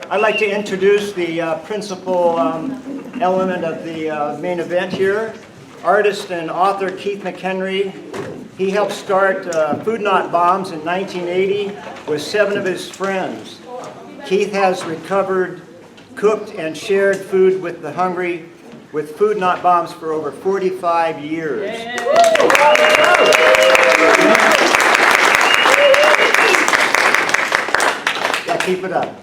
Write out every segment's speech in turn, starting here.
I'd like to introduce the principal element of the main event here. Artist and author Keith McHenry. He helped start Food Not Bombs in 1980 with 7 of his friends. Keith has recovered, cooked, and shared food with the hungry with Food Not Bombs for over 45 years. Yeah, keep it up.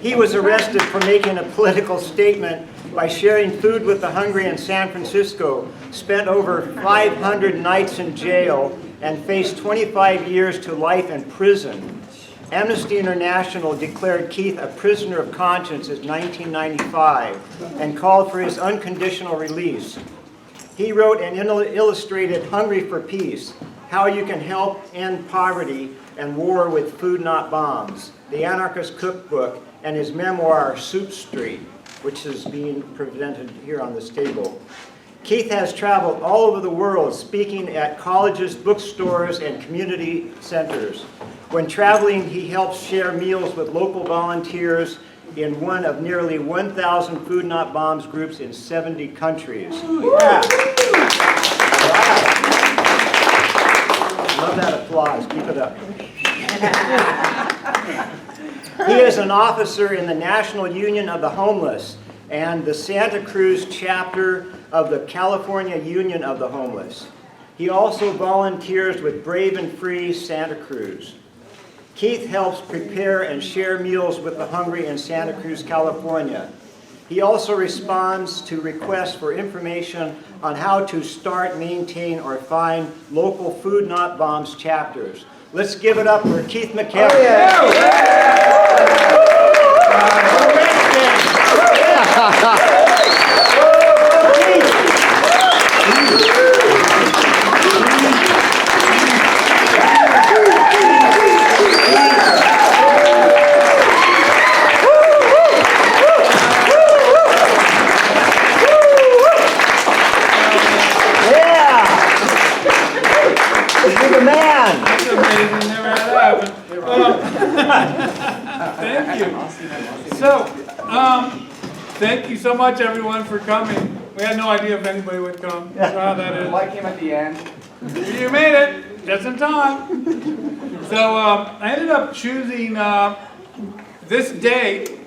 He was arrested for making a political statement by sharing food with the hungry in San Francisco, spent over 500 nights in jail, and faced 25 years to life in prison. Amnesty International declared Keith a prisoner of conscience in 1995 and called for his unconditional release. He wrote and illustrated Hungry for Peace, How You Can Help End Poverty and War with Food Not Bombs, the Anarchist Cookbook, and his memoir, Soup Street, which is being presented here on this table. Keith has traveled all over the world speaking at colleges, bookstores, and community centers. When traveling, he helps share meals with local volunteers in one of nearly 1,000 Food Not Bombs groups in 70 countries. Yeah. Love that applause. Keep it up. He is an officer in the National Union of the Homeless and the Santa Cruz chapter of the California Union of the Homeless. He also volunteers with Brave and Free Santa Cruz. Keith helps prepare and share meals with the hungry in Santa Cruz, California. He also responds to requests for information on how to start, maintain, or find local Food Not Bombs chapters. Let's give it up for Keith McHenry. Oh, yeah. Thank you. So, thank you so much, everyone, for coming. We had no idea if anybody would come. That is. Well, I came at the end. You made it just in time. So, I ended up choosing this date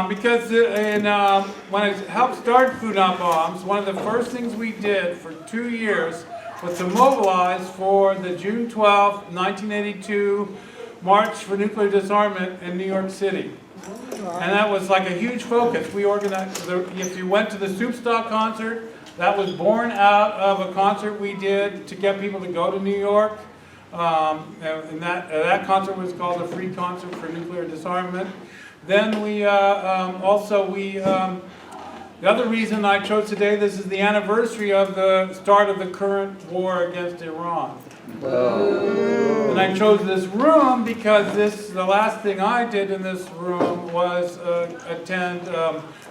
because when I helped start Food Not Bombs, one of the first things we did for 2 years was to mobilize for the June 12, 1982 March for Nuclear Disarmament in New York City. And that was like a huge focus. We organized, if you went to the Soup Stock concert, that was born out of a concert we did to get people to go to New York. And that concert was called the Free Concert for Nuclear Disarmament. Then we the other reason I chose today, this is the anniversary of the start of the current war against Iran. Oh. And I chose this room because the last thing I did in this room was attend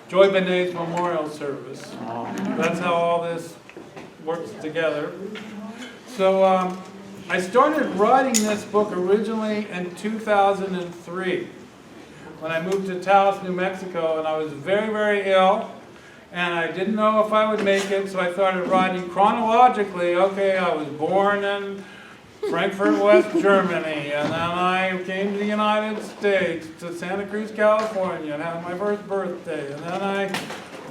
Joy Benet's memorial service. Oh. That's how all this works together. So I started writing this book originally in 2003 when I moved to Taos, New Mexico, and I was very, very ill. And I didn't know if I would make it, so I started writing chronologically. Okay, I was born in Frankfurt, West Germany, and then I came to the United States, to Santa Cruz, California, and had my first birthday. And then I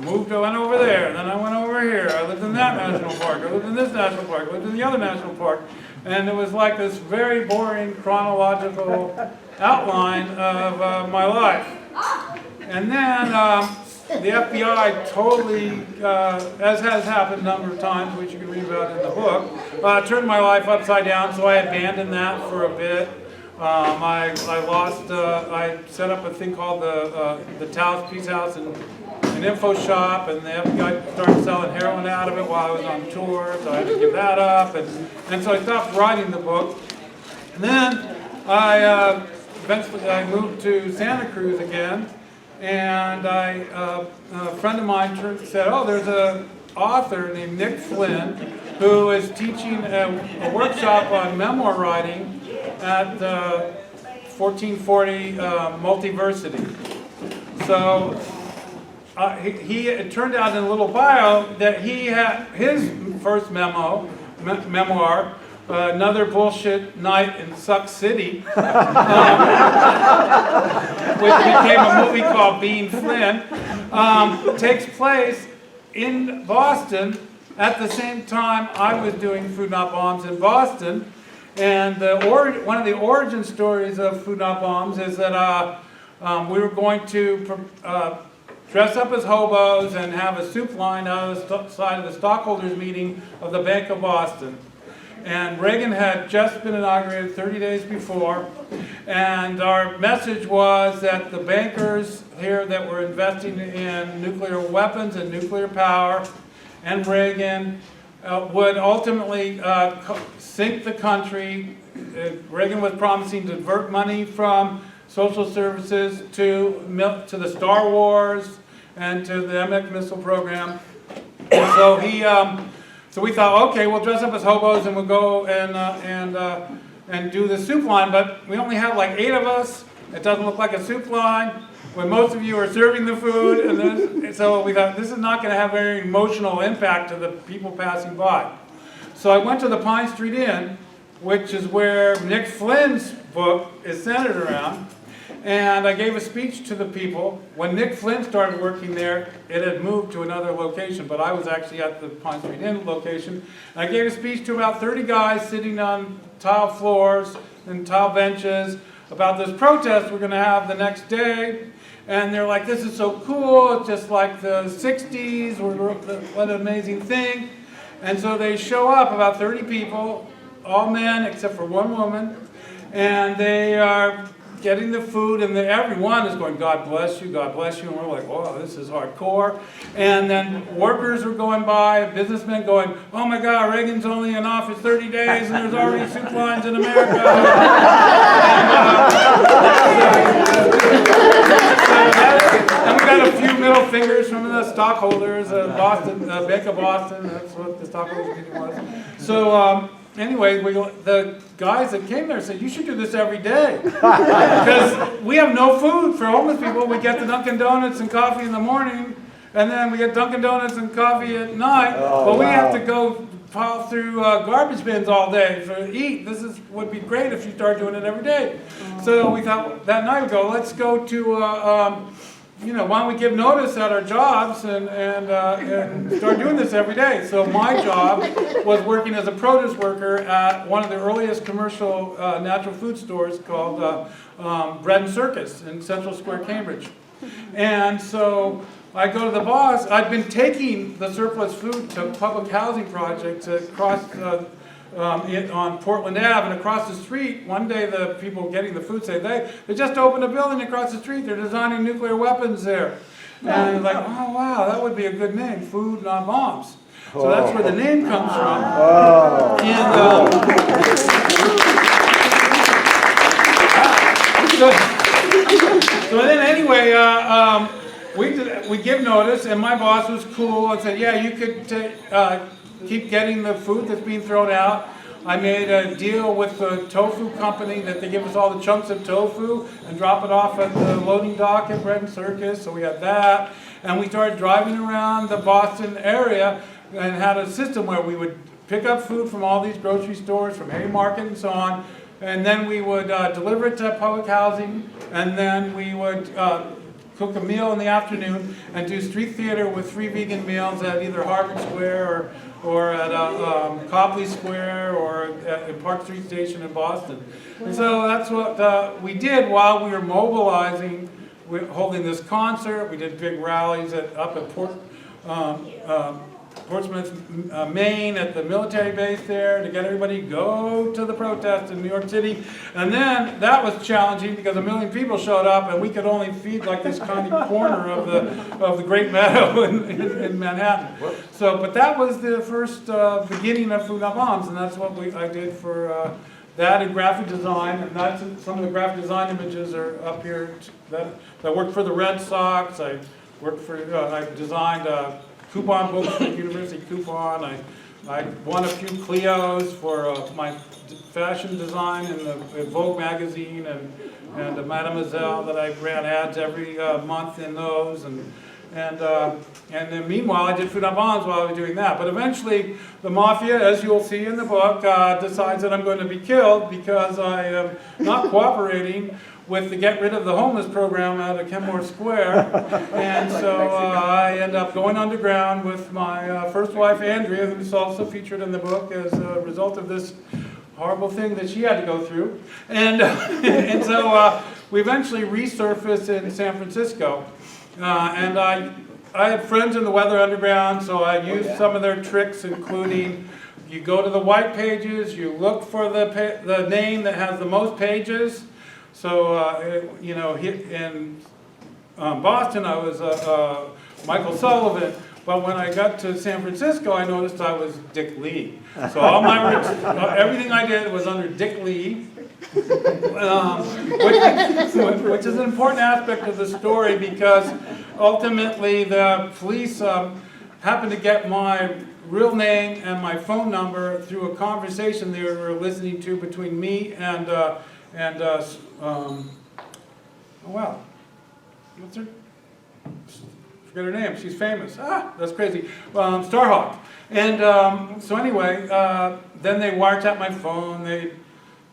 went over there, and then I went over here. I lived in that national park, I lived in this national park, I lived in the other national park. And it was like this very boring chronological outline of my life. And then the FBI totally, as has happened a number of times, which you can read about in the book, turned my life upside down, so I abandoned that for a bit. I set up a thing called the Taos Peace House and an info shop, and the FBI started selling heroin out of it while I was on tour, so I had to give that up, and so I stopped writing the book. And then eventually I moved to Santa Cruz again, and a friend of mine said, oh, there's an author named Nick Flynn who is teaching a workshop on memoir writing at 1440 multiversity. So it turned out in a little bio that he had his first memoir, Another Bullshit Night in Suck City, which became a movie called Being Flynn, takes place in Boston at the same time I was doing Food Not Bombs in Boston. And one of the origin stories of Food Not Bombs is that we were going to dress up as hobos and have a soup line out of the side of the stockholders meeting of the Bank of Boston. And Reagan had just been inaugurated 30 days before, and our message was that the bankers here that were investing in nuclear weapons and nuclear power and Reagan would ultimately sink the country. Reagan was promising to divert money from social services to the Star Wars and to the MX missile program. And so so we thought, okay, we'll dress up as hobos and we'll go and do the soup line. But we only have like 8 of us. It doesn't look like a soup line. When most of you are serving the food, and so we thought this is not going to have very emotional impact to the people passing by. So I went to the Pine Street Inn, which is where Nick Flynn's book is centered around, and I gave a speech to the people. When Nick Flynn started working there, it had moved to another location, but I was actually at the Pine Street Inn location. And I gave a speech to about 30 guys sitting on tile floors and tile benches about this protest we're going to have the next day. And they're like, this is so cool, it's just like the 60s, what an amazing thing. And so they show up, about 30 people, all men except for one woman, and they are getting the food, and everyone is going, God bless you, and we're like, oh, this is hardcore. And then workers were going by, businessmen going, oh my God, Reagan's only in office 30 days, and there's already soup lines in America. And we got a few middle fingers from the stockholders of Boston, Bank of Boston, that's what the stockholders meeting was. So anyway, the guys that came there said, you should do this every day. Because we have no food for homeless people. We get the Dunkin' Donuts and coffee in the morning, and then we get Dunkin' Donuts and coffee at night. But we have to go pile through garbage bins all day to eat. This would be great if you start doing it every day. So we thought that night we'd go, let's go to, why don't we give notice at our jobs and start doing this every day. So my job was working as a produce worker at one of the earliest commercial natural food stores called Bread and Circus in Central Square, Cambridge. And so I go to the boss. I'd been taking the surplus food to public housing projects across on Portland Ave, and across the street, one day the people getting the food say, they just opened a building across the street, they're designing nuclear weapons there. And like, oh wow, that would be a good name, Food Not Bombs. So that's where the name comes from. And so then anyway, we give notice, and my boss was cool and said, yeah, you could keep getting the food that's being thrown out. I made a deal with the tofu company that they give us all the chunks of tofu and drop it off at the loading dock at Bread and Circus, so we had that. And we started driving around the Boston area and had a system where we would pick up food from all these grocery stores, from Haymarket and so on, and then we would deliver it to public housing, and then we would cook a meal in the afternoon and do street theater with 3 vegan meals at either Harvard Square or at Copley Square or at Park Street Station in Boston. And so that's what we did while we were mobilizing, holding this concert. We did big rallies up at Portsmouth, Maine, at the military base there to get everybody to go to the protest in New York City. And then that was challenging because 1 million people showed up and we could only feed like this tiny corner of the Great Meadow in Manhattan. So, but that was the first beginning of Food Not Bombs, and that's what I did for that and graphic design. And that's some of the graphic design images are up here. That worked for the Red Sox. I designed coupon books for University Coupon. I won a few Clios for my fashion design in the Vogue magazine, and a Mademoiselle that I ran ads every month in those, and then meanwhile I did Food on Bonds while I was doing that. But eventually the mafia, as you'll see in the book, decides that I'm going to be killed because I am not cooperating with the Get Rid of the Homeless program out of Kenmore Square. And so I end up going underground with my first wife, Andrea, who's also featured in the book as a result of this horrible thing that she had to go through. And, and so we eventually resurfaced in San Francisco. And I had friends in the Weather Underground, so I used some of their tricks, including you go to the white pages, you look for the name that has the most pages. So, you know, in Boston, I was Michael Sullivan. But when I got to San Francisco, I noticed I was Dick Lee. So all my everything I did was under Dick Lee, which is an important aspect of the story because ultimately the police happened to get my real name and my phone number through a conversation they were listening to between me and well, what's her? Forget her name. She's famous. That's crazy. Starhawk. And so anyway, then they wiretapped my phone. They,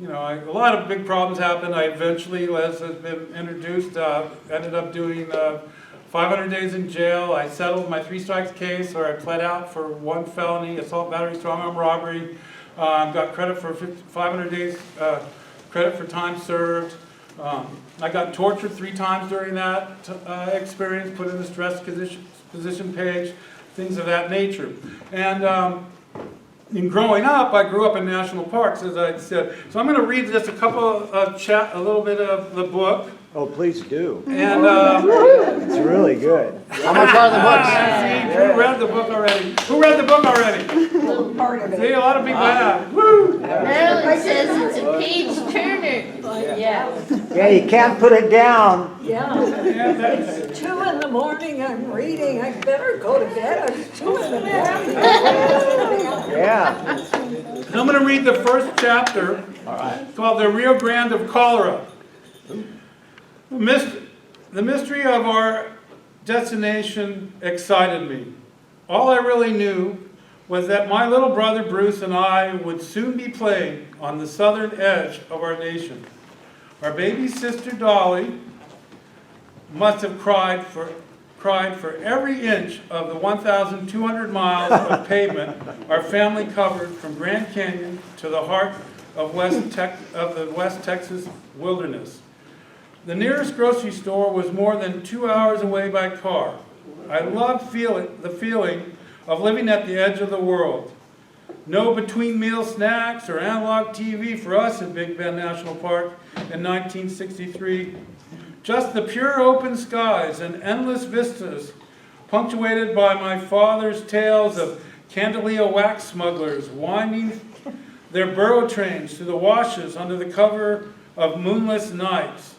you know, a lot of big problems happened. I eventually, as has been introduced, ended up doing 500 days in jail. I settled my 3 strikes case, or I pled out for 1 felony, assault, battery, strong arm robbery. Got credit for 500 days, credit for time served. I got tortured 3 times during that experience, put in the stress position page, things of that nature. And in growing up, I grew up in national parks, as I said. So I'm going to read just a little bit of the book. Oh, please do. And it's really good. How much are the books? See, Drew read the book already. Who read the book already? Part of it. See, a lot of people have. Woo! Marilyn says it's a page turner. Yeah. Yeah, you can't put it down. Yeah. It's 2 in the morning, I'm reading, I better go to bed, it's 2 in the morning. Yeah. I'm going to read the first chapter, called The Rio Grande of Cholera. The mystery of our destination excited me. All I really knew was that my little brother Bruce and I would soon be playing on the southern edge of our nation. Our baby sister Dolly must have cried for every inch of the 1,200 miles of pavement our family covered from Grand Canyon to the heart of the West Texas wilderness. The nearest grocery store was more than 2 hours away by car. I loved the feeling of living at the edge of the world. No between-meal snacks or analog TV for us in Big Bend National Park in 1963. Just the pure open skies and endless vistas, punctuated by my father's tales of Candelia wax smugglers winding their burro trains through the washes under the cover of moonless nights.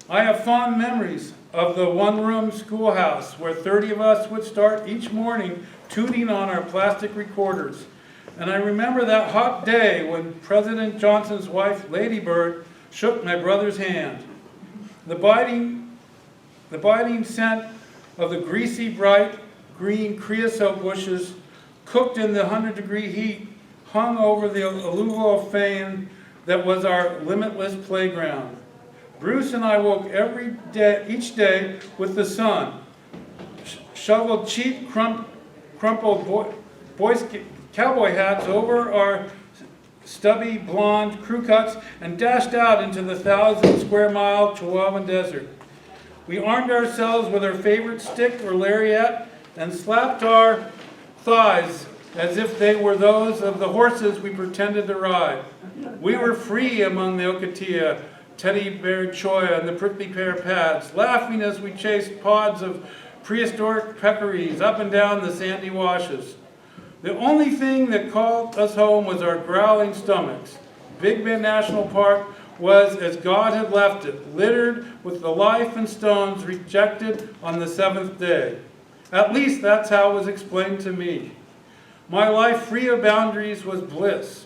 I have fond memories of the one-room schoolhouse where 30 of us would start each morning tuning on our plastic recorders. And I remember that hot day when President Johnson's wife, Lady Bird, shook my brother's hand. The biting scent of the greasy, bright green creosote bushes cooked in the 100-degree heat hung over the alluvial fane that was our limitless playground. Bruce and I woke each day with the sun, shoveled cheap, crumpled cowboy hats over our stubby, blonde crew cuts and dashed out into the 1,000-square-mile Chihuahuan desert. We armed ourselves with our favorite stick or lariat and slapped our thighs as if they were those of the horses we pretended to ride. We were free among the Ocotillo, teddy bear cholla, and the prickly pear pads, laughing as we chased pods of prehistoric peccaries up and down the sandy washes. The only thing that called us home was our growling stomachs. Big Bend National Park was as God had left it, littered with the life and stones rejected on the 7th day. At least that's how it was explained to me. My life free of boundaries was bliss.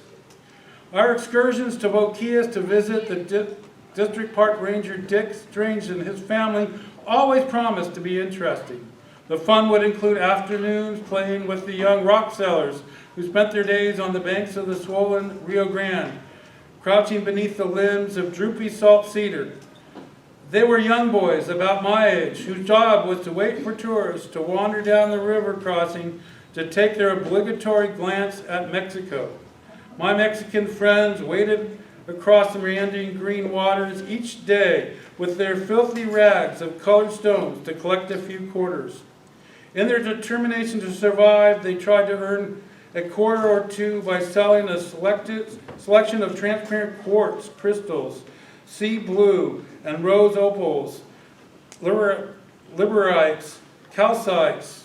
Our excursions to Boquillas to visit District Park Ranger Dick Strange and his family always promised to be interesting. The fun would include afternoons playing with the young rock sellers who spent their days on the banks of the swollen Rio Grande, crouching beneath the limbs of droopy salt cedar. They were young boys about my age whose job was to wait for tourists to wander down the river crossing to take their obligatory glance at Mexico. My Mexican friends waded across the meandering green waters each day with their filthy rags of colored stones to collect a few quarters. In their determination to survive, they tried to earn a quarter or two by selling a selection of transparent quartz crystals, sea blue and rose opals, liberites, calcites,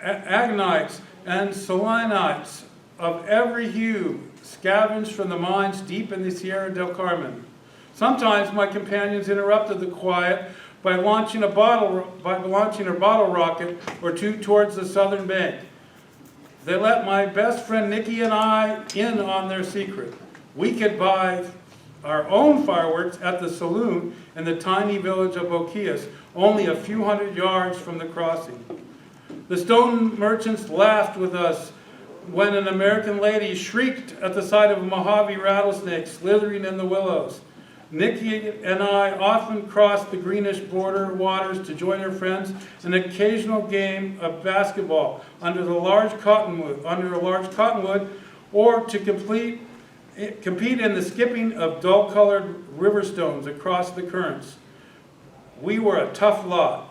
agonites, and selenites of every hue, scavenged from the mines deep in the Sierra del Carmen. Sometimes my companions interrupted the quiet by launching a bottle rocket or two towards the southern bank. They let my best friend Nikki and I in on their secret. We could buy our own fireworks at the saloon in the tiny village of Boquillas, only a few hundred yards from the crossing. The stone merchants laughed with us when an American lady shrieked at the sight of a Mojave rattlesnake slithering in the willows. Nikki and I often crossed the greenish border waters to join our friends in an occasional game of basketball under a large cottonwood, or to compete in the skipping of dull-colored river stones across the currents. We were a tough lot.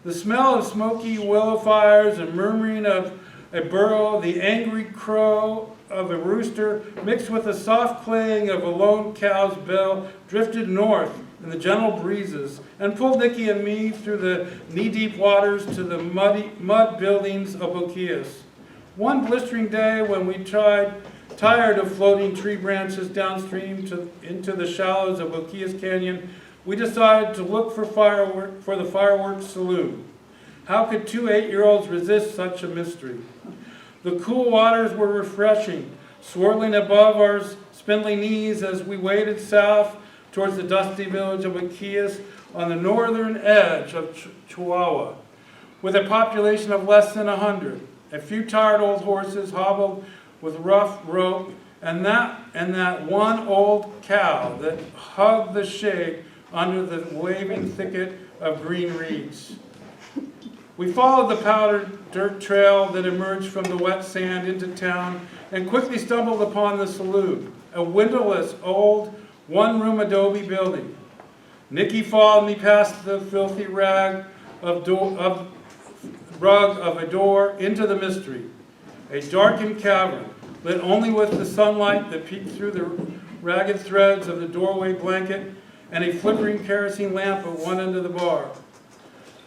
The smell of smoky willow fires and murmuring of a burro, the angry crow of a rooster, mixed with the soft claying of a lone cow's bell, drifted north in the gentle breezes and pulled Nikki and me through the knee-deep waters to the mud buildings of Boquillas. One blistering day when we tired of floating tree branches downstream into the shallows of Boquillas Canyon, we decided to look for the fireworks saloon. How could two 8-year-olds resist such a mystery? The cool waters were refreshing, swirling above our spindly knees as we waded south towards the dusty village of Boquillas on the northern edge of Chihuahua. With a population of less than 100, a few tired old horses hobbled with rough rope, and that one old cow that hugged the shade under the waving thicket of green reeds. We followed the powdered dirt trail that emerged from the wet sand into town and quickly stumbled upon the saloon, a windowless old one-room adobe building. Nikki followed me past the filthy rug of a door into the mystery, a darkened cavern lit only with the sunlight that peeked through the ragged threads of the doorway blanket and a flickering kerosene lamp at one end of the bar.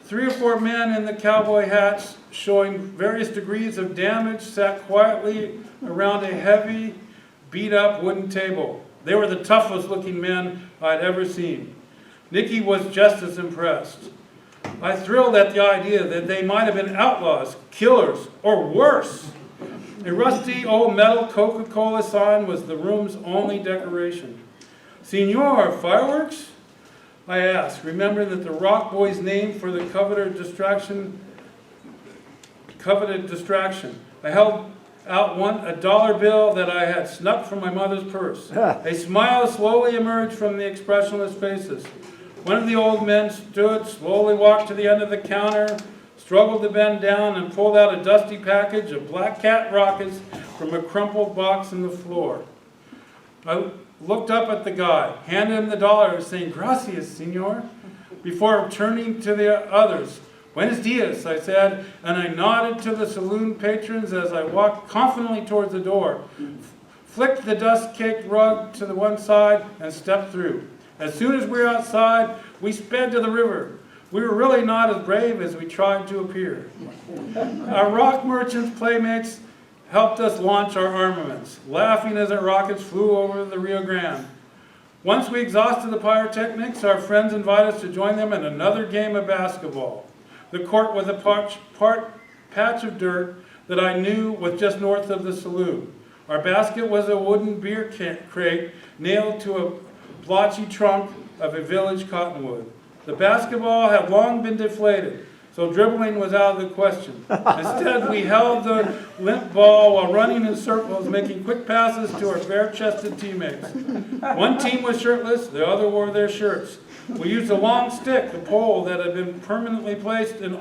3 or 4 men in the cowboy hats, showing various degrees of damage, sat quietly around a heavy, beat-up wooden table. They were the toughest looking men I'd ever seen. Nikki was just as impressed. I thrilled at the idea that they might have been outlaws, killers, or worse. A rusty old metal Coca-Cola sign was the room's only decoration. "Senor, fireworks?" I asked, remembering that the rock boy's name for the coveted distraction. I held out a $1 bill that I had snuck from my mother's purse. A smile slowly emerged from the expressionless faces. One of the old men stood, slowly walked to the end of the counter, struggled to bend down, and pulled out a dusty package of Black Cat rockets from a crumpled box on the floor. I looked up at the guy, handed him the $1, saying, "Gracias, senor," before turning to the others. "Buenos dias," I said, and I nodded to the saloon patrons as I walked confidently towards the door, flicked the dust-caked rug to the one side, and stepped through. As soon as we were outside, we sped to the river. We were really not as brave as we tried to appear. Our rock merchants' playmates helped us launch our armaments, laughing as our rockets flew over the Rio Grande. Once we exhausted the pyrotechnics, our friends invited us to join them in another game of basketball. The court was a patch of dirt that I knew was just north of the saloon. Our basket was a wooden beer crate nailed to a blotchy trunk of a village cottonwood. The basketball had long been deflated, so dribbling was out of the question. Instead, we held the limp ball while running in circles, making quick passes to our bare-chested teammates. One team was shirtless, the other wore their shirts. We used a long stick, a pole that had been permanently placed in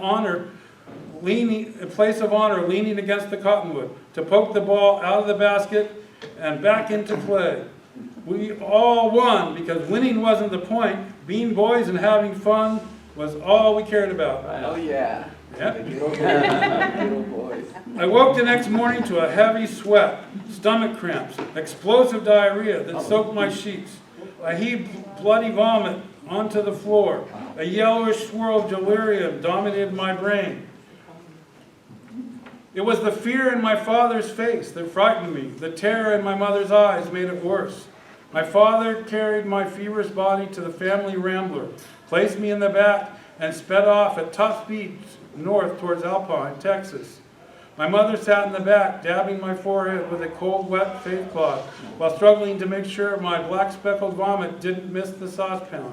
place of honor, leaning against the cottonwood, to poke the ball out of the basket and back into play. We all won because winning wasn't the point. Being boys and having fun was all we cared about. Oh yeah. Yep. Little boys. I woke the next morning to a heavy sweat, stomach cramps, explosive diarrhea that soaked my sheets. I heaved bloody vomit onto the floor. A yellowish swirl of delirium dominated my brain. It was the fear in my father's face that frightened me. The terror in my mother's eyes made it worse. My father carried my feverish body to the family rambler, placed me in the back, and sped off at top speed north towards Alpine, Texas. My mother sat in the back, dabbing my forehead with a cold, wet face cloth, while struggling to make sure my black speckled vomit didn't miss the saucepan.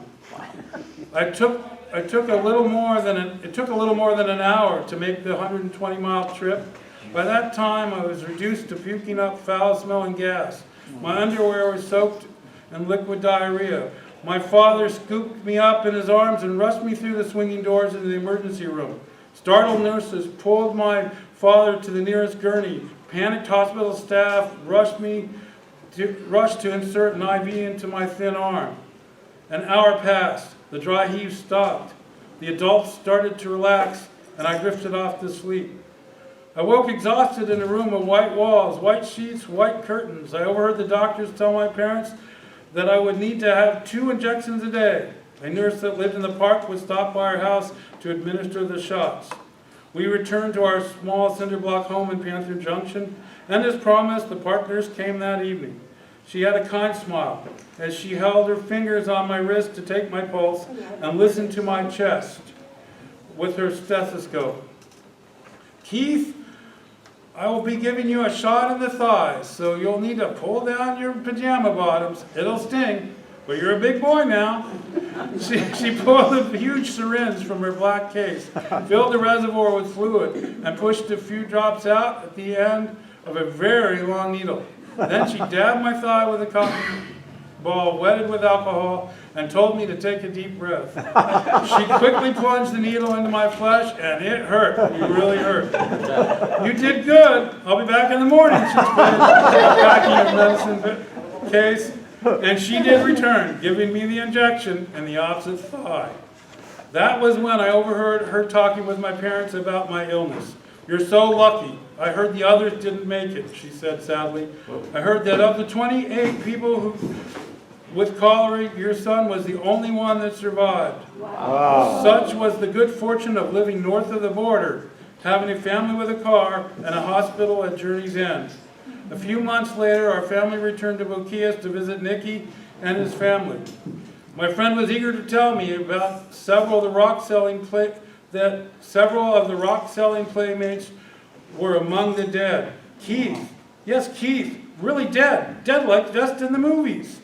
It took a little more than an hour to make the 120-mile trip. By that time, I was reduced to puking up foul-smelling gas. My underwear was soaked in liquid diarrhea. My father scooped me up in his arms and rushed me through the swinging doors into the emergency room. Startled nurses pulled my father to the nearest gurney. Panicked hospital staff rushed to insert an IV into my thin arm. An hour passed. The dry heave stopped. The adults started to relax, and I drifted off to sleep. I woke exhausted in a room of white walls, white sheets, white curtains. I overheard the doctors tell my parents that I would need to have 2 injections a day. A nurse that lived in the park would stop by our house to administer the shots. We returned to our small cinder block home in Panther Junction, and as promised, the park nurse came that evening. She had a kind smile as she held her fingers on my wrist to take my pulse and listen to my chest with her stethoscope. Keith, I will be giving you a shot in the thighs, so you'll need to pull down your pajama bottoms. It'll sting, but you're a big boy now. She pulled a huge syringe from her black case, filled the reservoir with fluid, and pushed a few drops out at the end of a very long needle. Then she dabbed my thigh with a cotton ball wetted with alcohol and told me to take a deep breath. She quickly plunged the needle into my flesh, and it hurt. It really hurt. You did good. I'll be back in the morning, she said, packing a medicine case. And she did return, giving me the injection in the opposite thigh. That was when I overheard her talking with my parents about my illness. You're so lucky. I heard the others didn't make it, she said sadly. I heard that of the 28 people with cholera, your son was the only one that survived. Wow. Such was the good fortune of living north of the border, having a family with a car and a hospital at Journey's End. A few months later, our family returned to Boquillas to visit Nicky and his family. My friend was eager to tell me about several of the rock-selling playmates were among the dead. Keith, yes, Keith, really dead like just in the movies.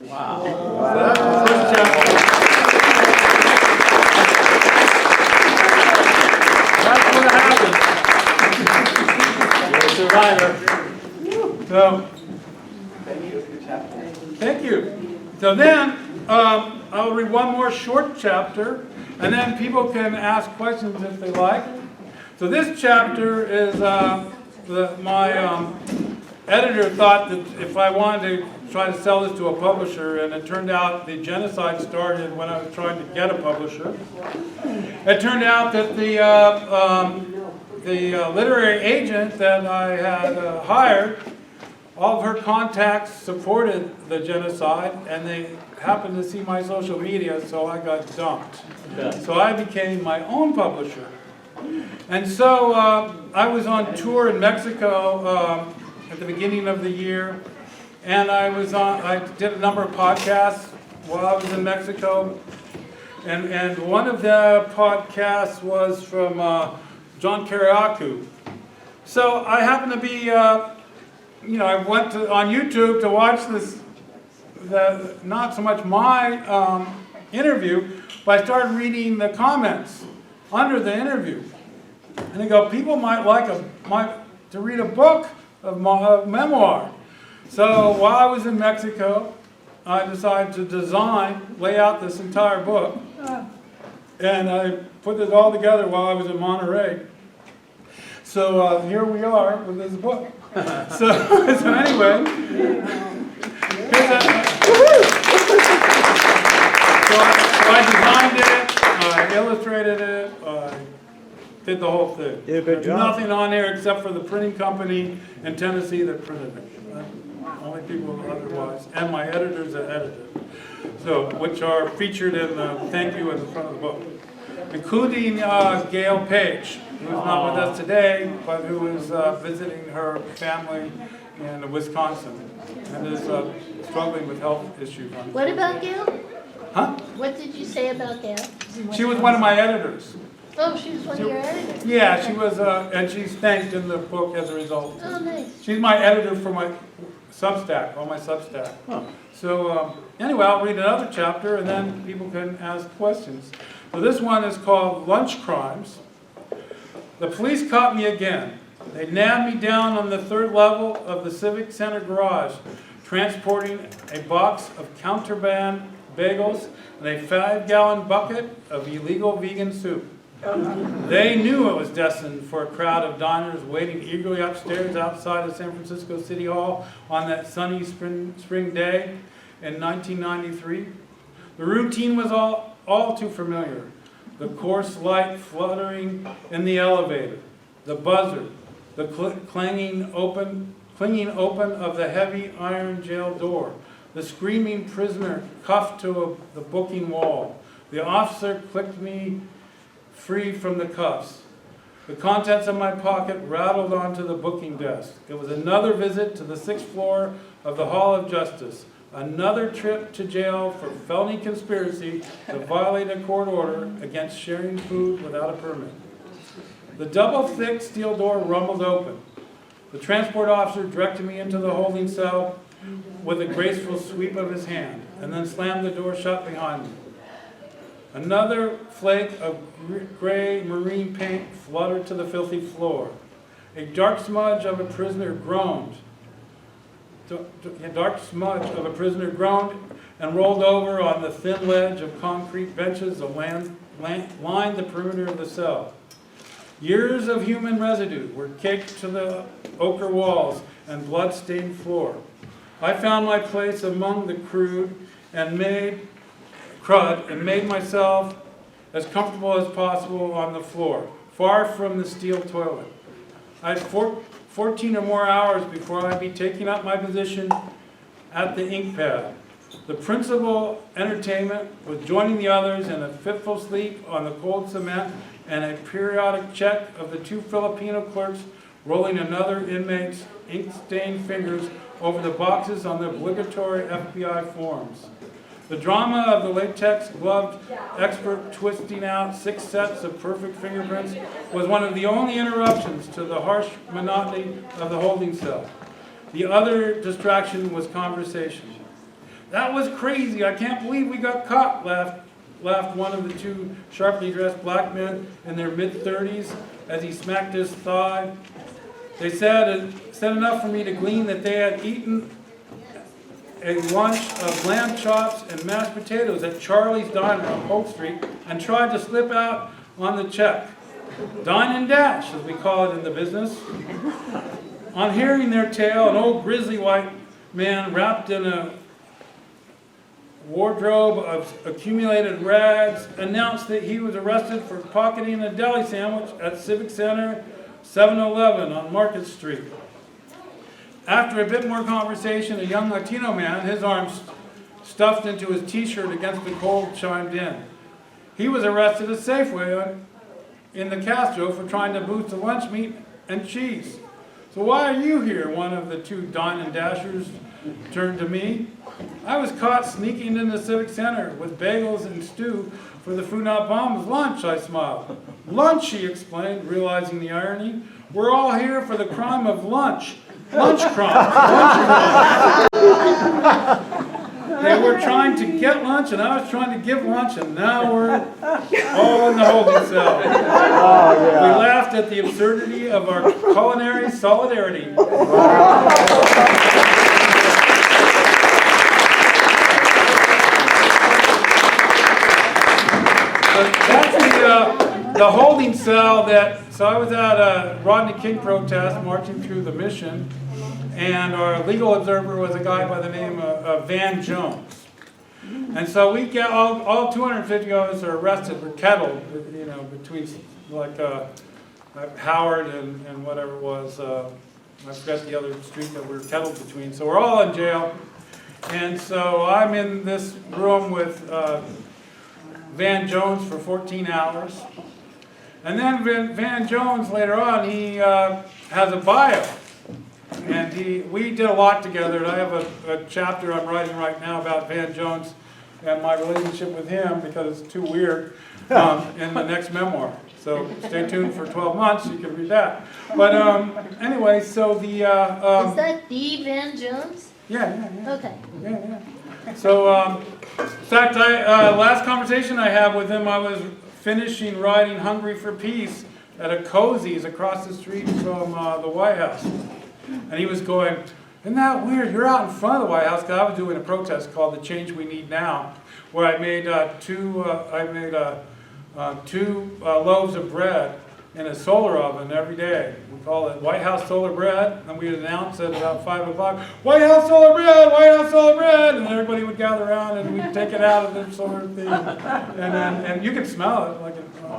Wow. That's the first chapter. That's what happened. You're a survivor. So, thank you. So then, I'll read one more short chapter, and then people can ask questions if they like. So this chapter is, my editor thought that if I wanted to try to sell this to a publisher, and it turned out the genocide started when I was trying to get a publisher. It turned out that the literary agent that I had hired, all of her contacts supported the genocide, and they happened to see my social media, so I got dumped. Okay. So I became my own publisher. And so I was on tour in Mexico at the beginning of the year, and I did a number of podcasts while I was in Mexico, and one of the podcasts was from John Kiriakou. So I happened to be I went on YouTube to watch this, not so much my interview, but I started reading the comments under the interview. And they go, people might like to read a book of memoir. So while I was in Mexico, I decided to lay out this entire book. And I put it all together while I was in Monterey. So here we are with this book. So anyway, so I designed it, I illustrated it, I did the whole thing. Did a good There's job. nothing on there except for the printing company in Tennessee that printed it. Only people otherwise, and my editors that edited it. So, which are featured in the thank you in the front of the book. Including Gail Page, who's not with us today, but who is visiting her family in Wisconsin and is struggling with health issues. What about Gail? Huh? What did you say about Gail? She was one of my editors. Oh, she was one of your editors. Yeah, she was, and she's thanked in the book as a result. Oh, nice. She's my editor for my Substack, on my Substack. Huh. So anyway, I'll read another chapter and then people can ask questions. So this one is called Lunch Crimes. The police caught me again. They nabbed me down on the 3rd level of the Civic Center garage, transporting a box of contraband bagels and a 5-gallon bucket of illegal vegan soup. They knew it was destined for a crowd of diners waiting eagerly upstairs outside of San Francisco City Hall on that sunny spring day in 1993. The routine was all too familiar. The coarse light fluttering in the elevator, the buzzer, the clinging open of the heavy iron jail door, the screaming prisoner cuffed to the booking wall. The officer clicked me free from the cuffs. The contents of my pocket rattled onto the booking desk. It was another visit to the 6th floor of the Hall of Justice. Another trip to jail for felony conspiracy to violate a court order against sharing food without a permit. The double-thick steel door rumbled open. The transport officer directed me into the holding cell with a graceful sweep of his hand, and then slammed the door shut behind me. Another flake of gray marine paint fluttered to the filthy floor. A dark smudge of a prisoner groaned. And rolled over on the thin ledge of concrete benches that lined the perimeter of the cell. Years of human residue were caked to the ochre walls and blood-stained floor. I found my place among the crud and made myself as comfortable as possible on the floor, far from the steel toilet. I had 14 or more hours before I'd be taking up my position at the ink pad. The principal entertainment was joining the others in a fitful sleep on the cold cement and a periodic check of the 2 Filipino clerks rolling another inmate's ink-stained fingers over the boxes on the obligatory FBI forms. The drama of the latex-gloved expert twisting out 6 sets of perfect fingerprints was one of the only interruptions to the harsh monotony of the holding cell. The other distraction was conversation. "That was crazy. I can't believe we got caught," laughed one of the 2 sharply dressed black men in their mid-30s as he smacked his thigh. They said enough for me to glean that they had eaten a lunch of lamb chops and mashed potatoes at Charlie's Diner on Polk Street and tried to slip out on the check. Dine and dash, as we call it in the business. On hearing their tale, an old grizzly white man wrapped in a wardrobe of accumulated rags announced that he was arrested for pocketing a deli sandwich at Civic Center 7-Eleven on Market Street. After a bit more conversation, a young Latino man, his arms stuffed into his t-shirt against the cold, chimed in. He was arrested at Safeway in the Castro for trying to boost the lunch meat and cheese. "So why are you here?" one of the 2 dine and dashers turned to me. "I was caught sneaking in the Civic Center with bagels and stew for the Food Not Bomb's lunch," I smiled. "Lunch," he explained, realizing the irony. "We're all here for the crime of lunch. Lunch crumbs. They were trying to get lunch, and I was trying to give lunch, and now we're all in the holding cell. We laughed at the absurdity of our culinary solidarity. That's the holding cell so I was at a Rodney King protest marching through the mission, and our legal observer was a guy by the name of Van Jones. And so we get all 250 of us are arrested, we're kettled, between like Howard and whatever it was, I forgot the other street that we were kettled between. So we're all in jail, and so I'm in this room with Van Jones for 14 hours. And then Van Jones later on, he has a bio. And we did a lot together. And I have a chapter I'm writing right now about Van Jones and my relationship with him, because it's too weird, in the next memoir. So stay tuned for 12 months, you can read that. But anyway, so the... Is that the Van Jones? Yeah. Okay. Yeah. So, in fact, last conversation I had with him, I was finishing writing Hungry for Peace at a Cozy's across the street from the White House. And he was going, isn't that weird? You're out in front of the White House, because I was doing a protest called The Change We Need Now, where I made two loaves of bread in a solar oven every day. We call it White House Solar Bread, and we'd announce at about 5 o'clock, White House Solar Bread, White House Solar Bread, and everybody would gather around and we'd take it out of the solar thing. And you could smell it.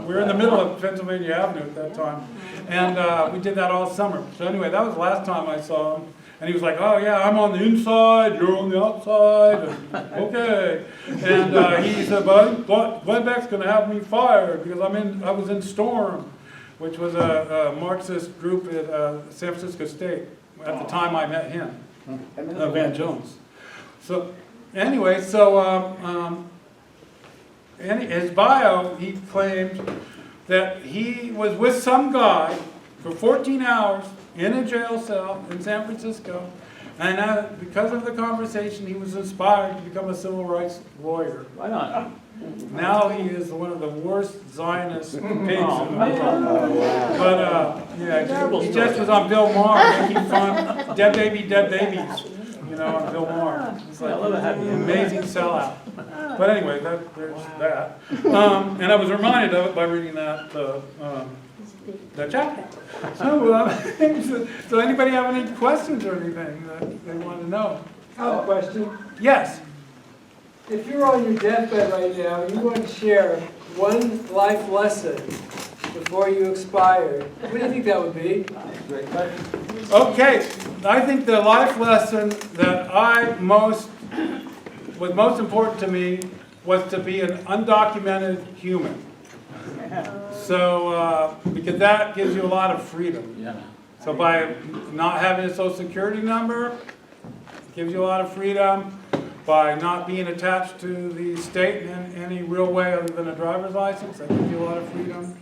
We were in the middle of Pennsylvania Avenue at that time. And we did that all summer. So anyway, that was the last time I saw him. And he was like, oh yeah, I'm on the inside, you're on the outside, and, okay. And he said, buddy, Glenn Beck's going to have me fired because I was in Storm, which was a Marxist group at San Francisco State. At the time I met him, Van Jones. So anyway, in his bio, he claimed that he was with some guy for 14 hours in a jail cell in San Francisco, and because of the conversation, he was inspired to become a civil rights lawyer. Why not? Now he is one of the worst Zionist pigs in the world. But he just was on Bill Maher making fun, dead babies, on Bill Maher. It's like an amazing sellout. But anyway, there's that. And I was reminded of it by reading that chapter. So anybody have any questions or anything that they want to know? I have a question. Yes. If you're on your deathbed right now, you want to share one life lesson before you expire, what do you think that would be? Okay, I think the life lesson that was most important to me was to be an undocumented human. So, because that gives you a lot of freedom. Yeah. So by not having a social security number, it gives you a lot of freedom. By not being attached to the state in any real way other than a driver's license, that gives you a lot of freedom.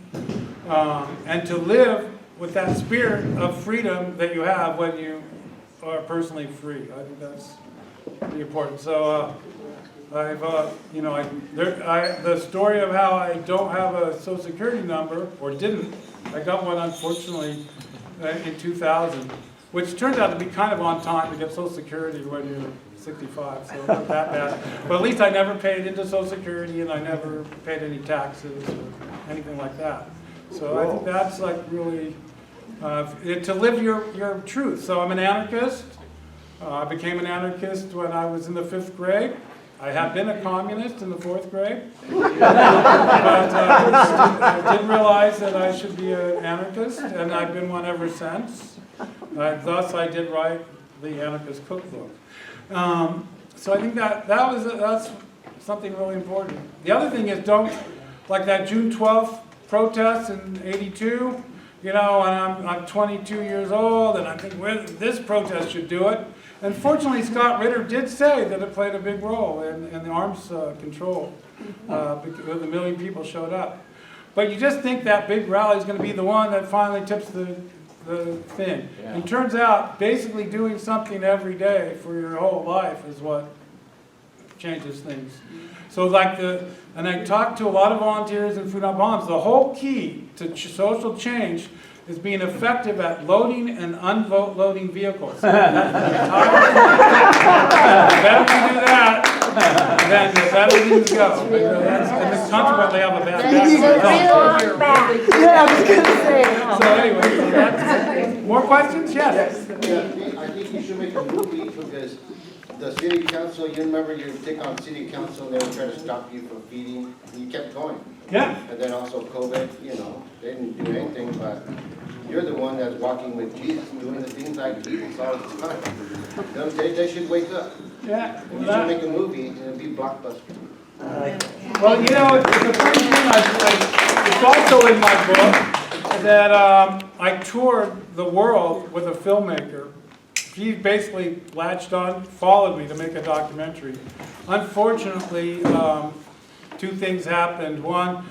And to live with that spirit of freedom that you have when you are personally free. I think that's pretty important. So the story of how I don't have a social security number, or didn't, I got one unfortunately in 2000, which turns out to be kind of on time to get social security when you're 65, so not that bad. But at least I never paid into social security, and I never paid any taxes or anything like that. So I think that's like really, to live your truth. So I'm an anarchist. I became an anarchist when I was in the 5th grade. I have been a communist in the 4th grade. But I didn't realize that I should be an anarchist, and I've been one ever since. Thus I did write the Anarchist Cookbook. So I think that's something really important. The other thing is, don't, like that June 12th protest in '82, and I'm 22 years old, and I think this protest should do it. And fortunately, Scott Ritter did say that it played a big role in the arms control, because 1 million people showed up. But you just think that big rally is going to be the one that finally tips the the thing. And turns out, basically doing something every day for your whole life is what changes things. So like and I talked to a lot of volunteers in Food Not Bombs, the whole key to social change is being effective at loading and unloading vehicles. That's the entire the better you do that, then the better things go. And consequently have a bad back. Yeah, I was gonna say. So anyway, so that's, more questions? Yes. I think you should make a movie because the city council, you remember you take on city council and they would try to stop you from feeding, and you kept going. Yeah. And then also COVID, they didn't do anything, but you're the one that's walking with Jesus, doing the things like Jesus all the time. They should wake up. Yeah. And you should make a movie and it'll be blockbuster. Well, it's a funny thing. It's also in my book that I toured the world with a filmmaker. He basically latched on, followed me to make a documentary. Unfortunately, two things happened. One,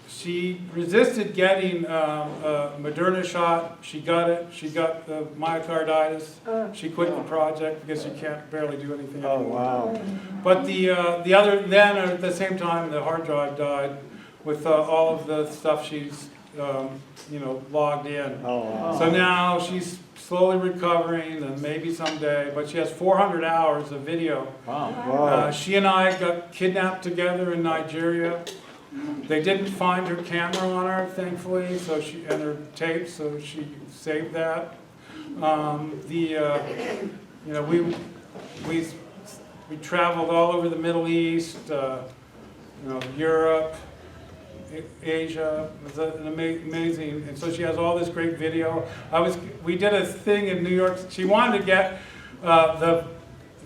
she resisted getting a Moderna shot. She got it. She got the myocarditis. She quit the project because she can't barely do anything anymore. Oh, wow. But the other, then at the same time, the hard drive died with all of the stuff she's logged in. Oh, wow. So now she's slowly recovering, and maybe someday, but she has 400 hours of video. Wow. She and I got kidnapped together in Nigeria. They didn't find her camera on her, thankfully, and her tape, so she saved that. We traveled all over the Middle East, Europe, Asia. It was an amazing, and so she has all this great video. We did a thing in New York. She wanted to get the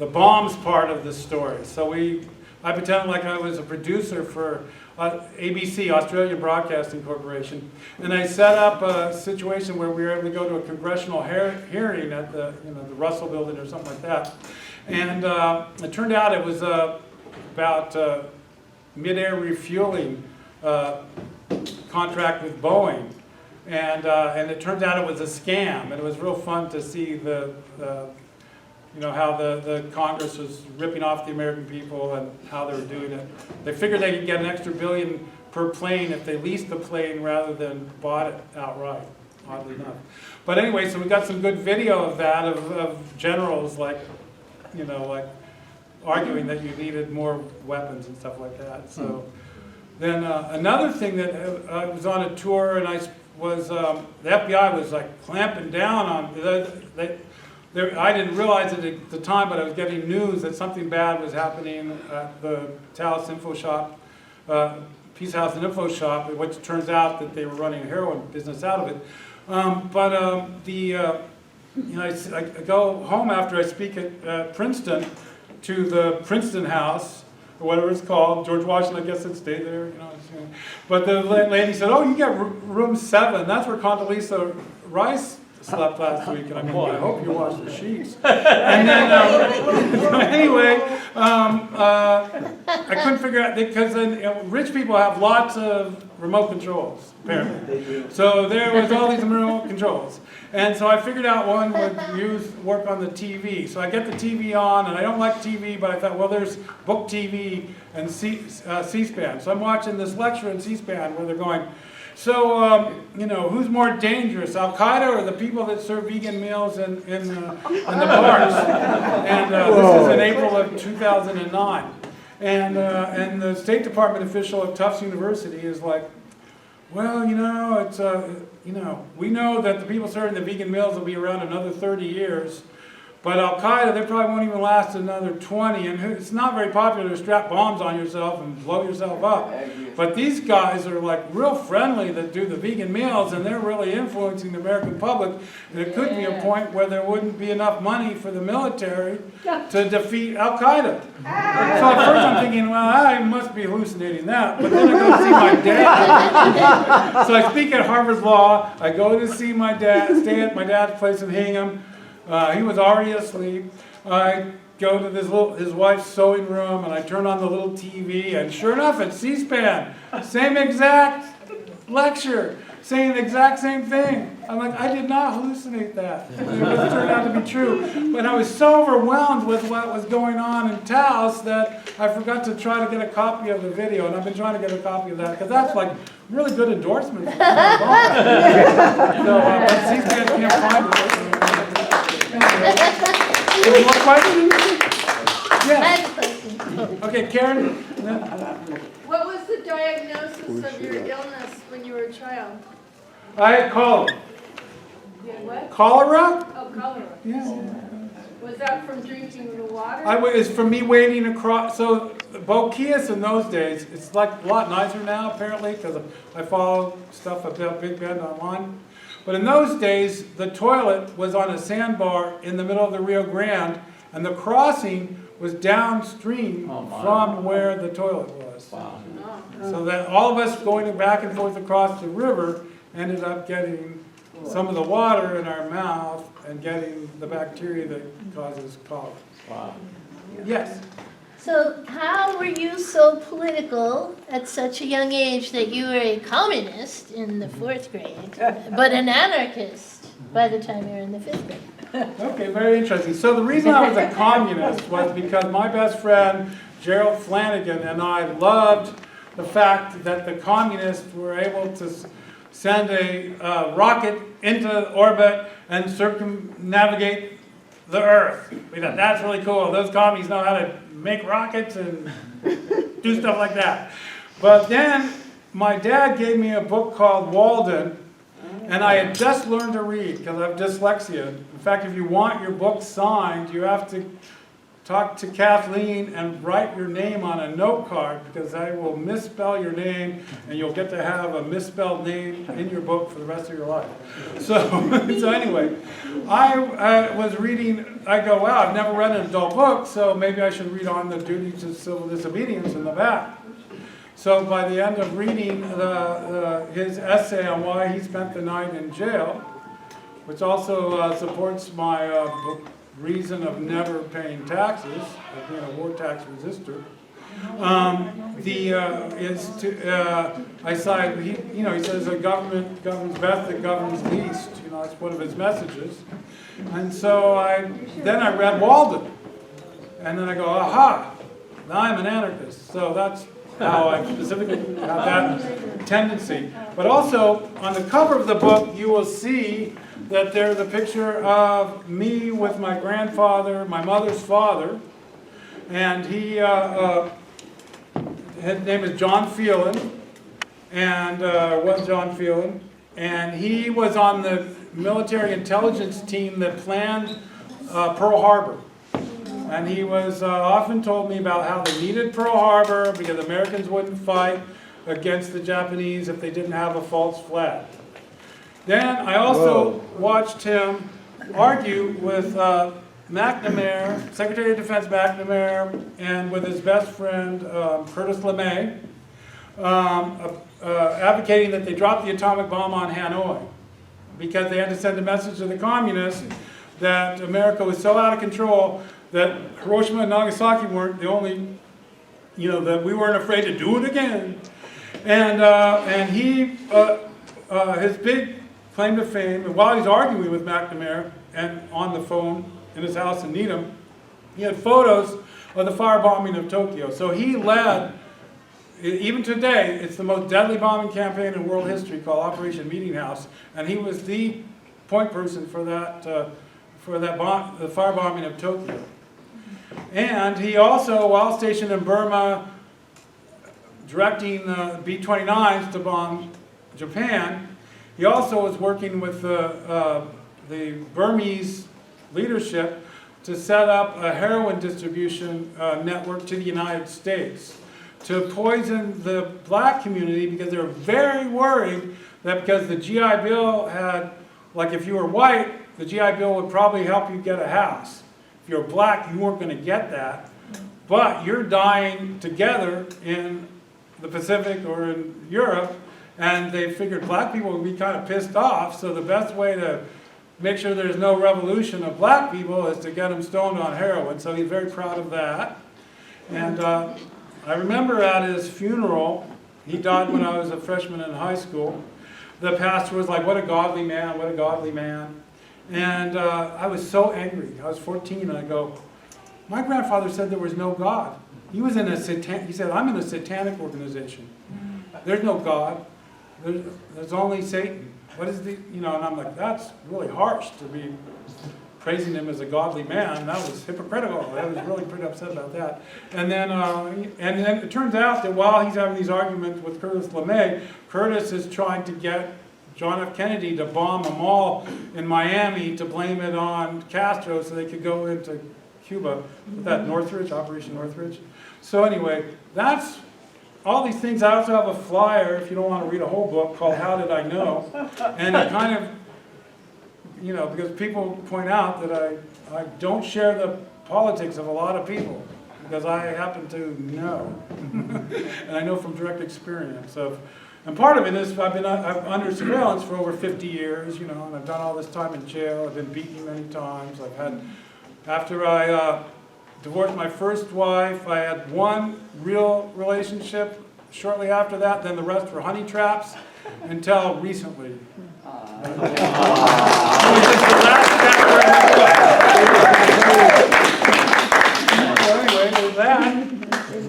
bombs part of the story, so I pretended like I was a producer for ABC, Australian Broadcasting Corporation, and I set up a situation where we were able to go to a congressional hearing at the Russell Building or something like that, and it turned out it was about mid-air refueling contract with Boeing, and it turned out it was a scam, and it was real fun to see how the Congress was ripping off the American people and how they were doing it. They figured they could get an extra $1 billion per plane if they leased the plane rather than bought it outright, oddly enough. But anyway, so we got some good video of that, of generals like arguing that you needed more weapons and stuff like that. So then another thing that I was on a tour and the FBI was like clamping down on, I didn't realize it at the time, but I was getting news that something bad was happening at the Taos Info Shop, Peace House and Info Shop, which turns out that they were running a heroin business out of it. I go home after I speak at Princeton to the Princeton House, or whatever it's called. George Washington, I guess, had stayed there. But the lady said, "Oh, you get room 7. That's where Condoleezza Rice slept last week." And I hope you washed the sheets. And then, anyway, I couldn't figure out, because rich people have lots of remote controls, apparently. So there was all these remote controls. And so I figured out one would work on the TV. So I get the TV on, and I don't like TV, but I thought, well, there's book TV and C-SPAN. So I'm watching this lecture in C-SPAN where they're going, so, who's more dangerous, Al-Qaeda or the people that serve vegan meals in the parks? And this is in April of 2009. And the State Department official at Tufts University is like, well, it's, we know that the people serving the vegan meals will be around another 30 years. But Al-Qaeda, they probably won't even last another 20, and it's not very popular to strap bombs on yourself and blow yourself up. But these guys are like real friendly that do the vegan meals, and they're really influencing the American public. And it could be a point where there wouldn't be enough money for the military to defeat Al-Qaeda. So at first I'm thinking, well, I must be hallucinating that. But then I go to see my dad. So I speak at Harvard Law. I go to see my dad, stay at my dad's place in Hingham. He was already asleep. I go to his wife's sewing room, and I turn on the little TV, and sure enough, it's C-SPAN. Same exact lecture. saying the exact same thing. I'm like, I did not hallucinate that. It turned out to be true. But I was so overwhelmed with what was going on in Taos that I forgot to try to get a copy of the video, and I've been trying to get a copy of that, because that's like really good endorsement. So, but these guys can't find it. Any more questions? I Yes. have a question. Okay, Karen? What was the diagnosis of your illness when you were a child? I had cholera. You had what? Cholera? Oh, cholera. Yeah. Was that from drinking the water? It's for me wading across. So Boquillas in those days, it's like a lot nicer now apparently, because I follow stuff about Big Bend online. But in those days, the toilet was on a sandbar in the middle of the Rio Grande, and the crossing was downstream from where the toilet was. Wow. So that all of us going back and forth across the river ended up getting some of the water in our mouth and getting the bacteria that causes cholera. Wow. Yes. So how were you so political at such a young age that you were a communist in the 4th grade, but an anarchist by the time you were in the 5th grade? Okay, very interesting. So the reason I was a communist was because my best friend, Gerald Flanagan, and I loved the fact that the communists were able to send a rocket into orbit and circumnavigate the Earth. We thought, that's really cool. Those commies know how to make rockets and do stuff like that. But then my dad gave me a book called Walden, and I had just learned to read because I have dyslexia. In fact, if you want your book signed, you have to talk to Kathleen and write your name on a note card, because I will misspell your name and you'll get to have a misspelled name in your book for the rest of your life. So, so anyway, I was reading, I go, wow, I've never read an adult book, so maybe I should read on the duties of civil disobedience in the back. So by the end of reading his essay on why he spent the night in jail, which also supports my reason of never paying taxes, of being a war tax resistor, I said, he says the government governs best that governs least. That's one of his messages. And so then I read Walden, and then I go, aha, now I'm an anarchist. So that's how I specifically have that tendency. But also, on the cover of the book, you will see that there's a picture of me with my grandfather, my mother's father, and his name is John Phelan, and was John Phelan, and he was on the military intelligence team that planned Pearl Harbor. And he was often told me about how they needed Pearl Harbor because Americans wouldn't fight against the Japanese if they didn't have a false flag. Then I also watched him argue with McNamara, Secretary of Defense McNamara, and with his best friend Curtis LeMay, advocating that they drop the atomic bomb on Hanoi because they had to send a message to the communists that America was so out of control that Hiroshima and Nagasaki weren't the only, that we weren't afraid to do it again. And he, his big claim to fame, and while he's arguing with McNamara and on the phone in his house in Needham, he had photos of the firebombing of Tokyo. So he led, even today, it's the most deadly bombing campaign in world history called Operation Meeting House, and he was the point person for that, the firebombing of Tokyo. And he also, while stationed in Burma, directing B-29s to bomb Japan, he also was working with the Burmese leadership to set up a heroin distribution network to the United States to poison the black community because they were very worried that because the GI Bill had, like if you were white, the GI Bill would probably help you get a house. If you're black, you weren't going to get that. But you're dying together in the Pacific or in Europe, and they figured black people would be kind of pissed off, so the best way to make sure there's no revolution of black people is to get them stoned on heroin. So he's very proud of that. And I remember at his funeral, he died when I was a freshman in high school, the pastor was like, what a godly man, what a godly man. And I was so angry. I was 14 and I go, my grandfather said there was no God. He was in a he said, I'm in a satanic organization. There's no God. There's only Satan. What is and I'm like, that's really harsh to be praising him as a godly man. That was hypocritical. I was really pretty upset about that. And then it turns out that while he's having these arguments with Curtis LeMay, Curtis is trying to get John F. Kennedy to bomb a mall in Miami to blame it on Castro so they could go into Cuba with that Northridge, Operation Northridge. So anyway, that's all these things. I also have a flyer, if you don't want to read a whole book, called How Did I Know? And it kind of, because people point out that I don't share the politics of a lot of people, because I happen to know. And I know from direct experience. And part of it is I'm under surveillance for over 50 years, and I've done all this time in jail. I've been beaten many times. After I divorced my first wife, I had one real relationship shortly after that, then the rest were honey traps until recently. It was just the last chapter in the book. So anyway, there's that.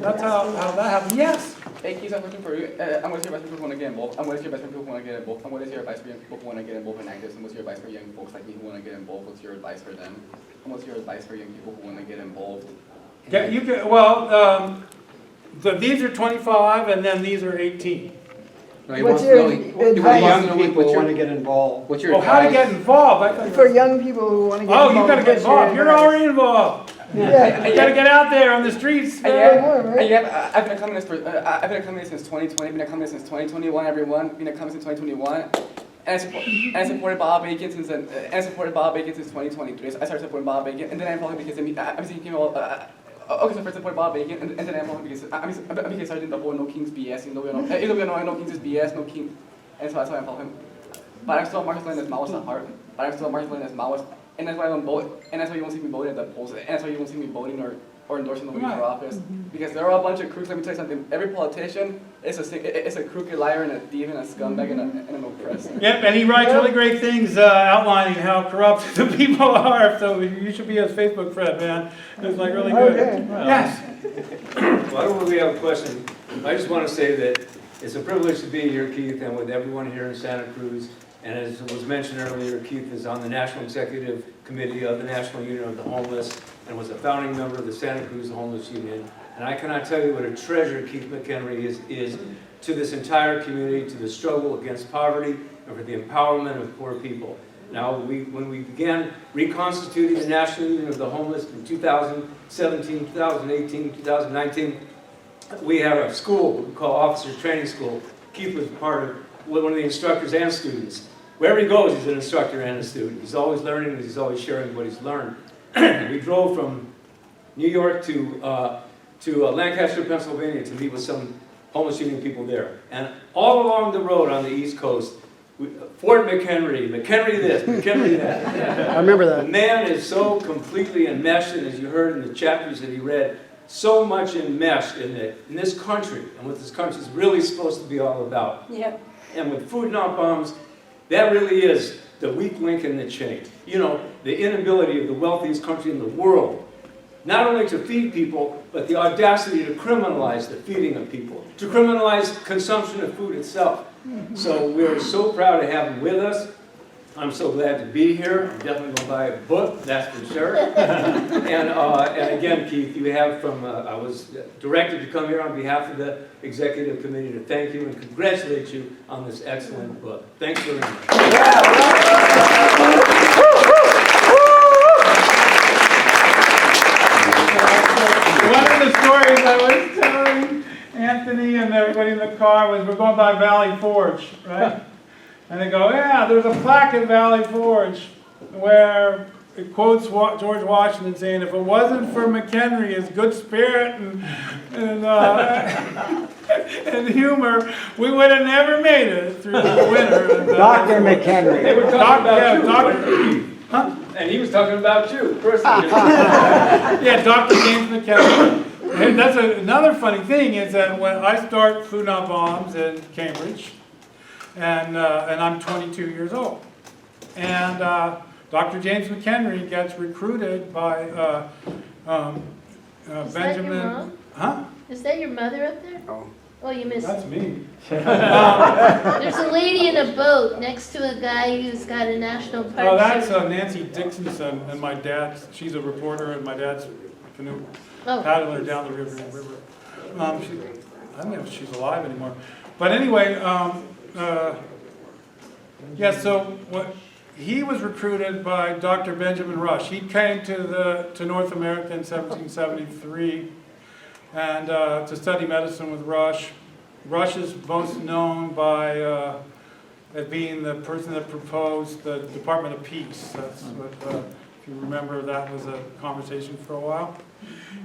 That's how that happened. Yes? Hey, Keith, I have a question for you. I'm going to see your advice for people who want to get involved. I'm going to see your advice for people who want to get involved. I'm going to see your advice for young people who want to get involved in activism. And what's your advice for young folks like me who want to get involved? What's your advice for them? And what's your advice for young people who want to get involved? These are 25, and then these are 18. What's your advice? Young people who want to get involved. What's your how to get involved? For young people who want to get involved. Oh, you got to get involved. You're already involved. Yeah. You got to get out there on the streets. I've been a communist since 2020. Been a communist since 2021. Everyone, been a communist since 2021. And I supported Bob Bacon since 2023. So I started supporting Bob Bacon, and then I followed because I'm seeing people. Okay, so first I supported Bob Bacon, and then I followed because I started the whole no kings BS. No kings is BS. No king, and so that's why I follow him. But I'm still a Marxist-Leninist Maoist at heart. And that's why I don't vote. And that's why you won't see me voting at the polls. And that's why you won't see me voting or endorsing the winner for office. Because there are a bunch of crooks. Let me tell you something. Every politician is a crooked liar and a thief and a scumbag and an oppressor. Yep, and he writes really great things outlining how corrupt the people are. So you should be his Facebook friend, man. It's like really good. Okay. Yes. Why don't we have a question? I just want to say that it's a privilege to be here, Keith, and with everyone here in Santa Cruz. And as was mentioned earlier, Keith is on the National Executive Committee of the National Union of the Homeless and was a founding member of the Santa Cruz Homeless Union. And I cannot tell you what a treasure Keith McHenry is to this entire community, to the struggle against poverty and for the empowerment of poor people. Now, when we began reconstituting the National Union of the Homeless in 2017, 2018, 2019, we had a school we call Officer Training School. Keith was part of one of the instructors and students. Wherever he goes, he's an instructor and a student. He's always learning, and he's always sharing what he's learned. We drove from New York to Lancaster, Pennsylvania to meet with some homeless union people there. And all along the road on the East Coast, Fort McHenry this, McHenry that. I remember that. The man is so completely enmeshed, and as you heard in the chapters that he read, so much enmeshed in this country and what this country is really supposed to be all about. Yep. And with food not bombs, that really is the weak link in the chain. The inability of the wealthiest country in the world, not only to feed people, but the audacity to criminalize the feeding of people, to criminalize consumption of food itself. So we're so proud to have him with us. I'm so glad to be here. I'm definitely going to buy a book, that's for sure. And again, Keith, you have I was directed to come here on behalf of the Executive Committee to thank you and congratulate you on this excellent book. Thanks very much. One of the stories I was telling Anthony and everybody in the car was we're going by Valley Forge, right? And they go, yeah, there's a plaque at Valley Forge where it quotes George Washington saying, if it wasn't for McHenry, his good spirit and humor, we would have never made it through the winter. Dr. McHenry. They were talking about you. Huh? And he was talking about you, personally. Yeah, Dr. James McHenry. And that's another funny thing is that when I start Food Not Bombs in Cambridge, and I'm 22 years old. And Dr. James McHenry gets recruited by Is that Benjamin. your mom? Huh? Is that your mother up there? Oh, you missed That's it. me. There's a lady in a boat next to a guy who's got a national park. Oh, that's shirt. Nancy Dixonson, and my dad's, she's a reporter, and my dad's canoe Oh. paddler down the river. I don't know if she's alive anymore. But anyway, yeah, so he was recruited by Dr. Benjamin Rush. He came to North America in 1773 and to study medicine with Rush. Rush is most known by as being the person that proposed the Department of Peace. That's what, if you remember, that was a conversation for a while.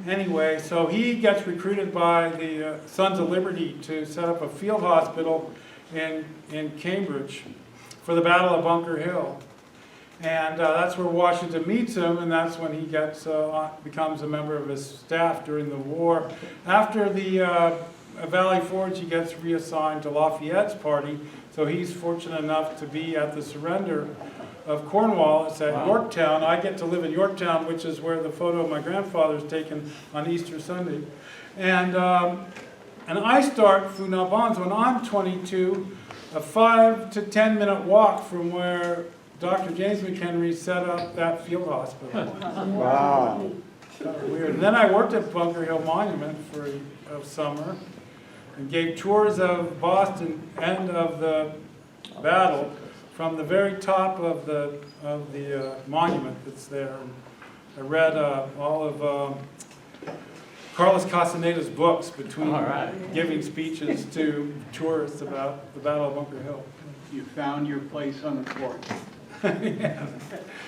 Anyway, so he gets recruited by the Sons of Liberty to set up a field hospital in Cambridge for the Battle of Bunker Hill. And that's where Washington meets him, and that's when he becomes a member of his staff during the war. After the Valley Forge, he gets reassigned to Lafayette's party, so he's fortunate enough to be at the surrender of Cornwallis at Yorktown. I get to live in Yorktown, which is where the photo of my grandfather is taken on Easter Sunday. And I start Food Not Bonds when I'm 22, a 5 to 10 minute walk from where Dr. James McHenry set up that field hospital. Wow. Kind of weird. And then I worked at Bunker Hill Monument for a summer and gave tours of Boston end of the battle from the very top of the monument that's there. I read all of Carlos Castaneda's books between giving speeches to tourists about the Battle of Bunker Hill. You found your place on the fort. Yeah,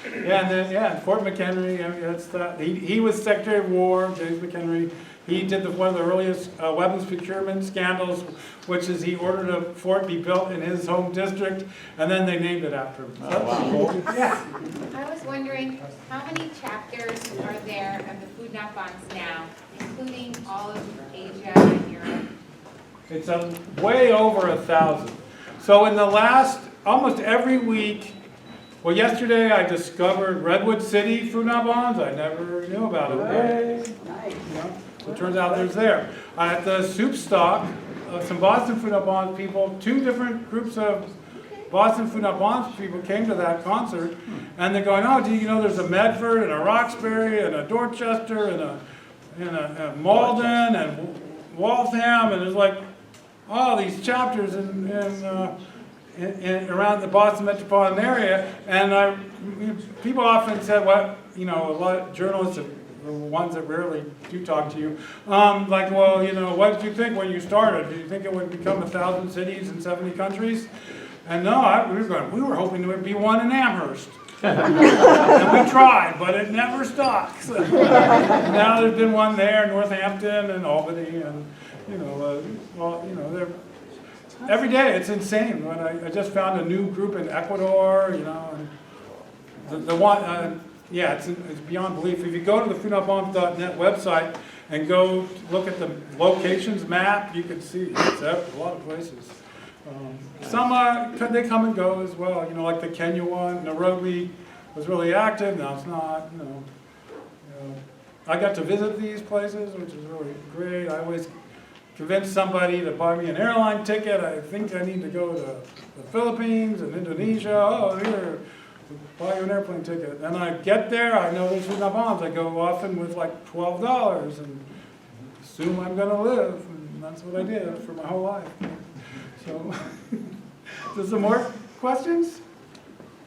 and then Fort McHenry. I mean, that's he was Secretary of War, James McHenry. He did one of the earliest weapons procurement scandals, which is he ordered a fort be built in his home district, and then they named it after him. So that's cool. Yeah. I was wondering, how many chapters are there of the Food Not Bonds now, including all of Asia and Europe? It's way over 1,000. So in the last, almost every week, well, yesterday I discovered Redwood City Food Not Bonds. I never knew about it. Nice. So it turns out there's there. At the soup stock, some Boston Food Not Bonds people, 2 different groups of Boston Food Not Bonds people came to that concert, and they're going, oh, do you know there's a Medford and a Roxbury and a Dorchester and a Malden and Waltham, and there's like all these chapters around the Boston metropolitan area, and people often said, what, a lot of journalists, the ones that rarely do talk to you, like, well, what did you think when you started? Did you think it would become 1,000 cities in 70 countries? And no, we were hoping there would be one in Amherst. And we tried, but it never stuck. So, now there's been one there, Northampton and Albany, and they're every day. It's insane. When I just found a new group in Ecuador, and the one. Yeah, it's beyond belief. If you go to the foodnotbombs.net website and go look at the locations map, you can see it's a lot of places. Some they come and go as well. Like the Kenya one, Nairobi was really active. Now it's not. I got to visit these places, which is really great. I always convince somebody to buy me an airline ticket. I think I need to go to the Philippines and Indonesia. Oh, here. Buy you an airplane ticket. And I get there, I know there's enough bombs. I go often with like $12 and assume I'm going to live. And that's what I did for my whole life. So, there's some more questions?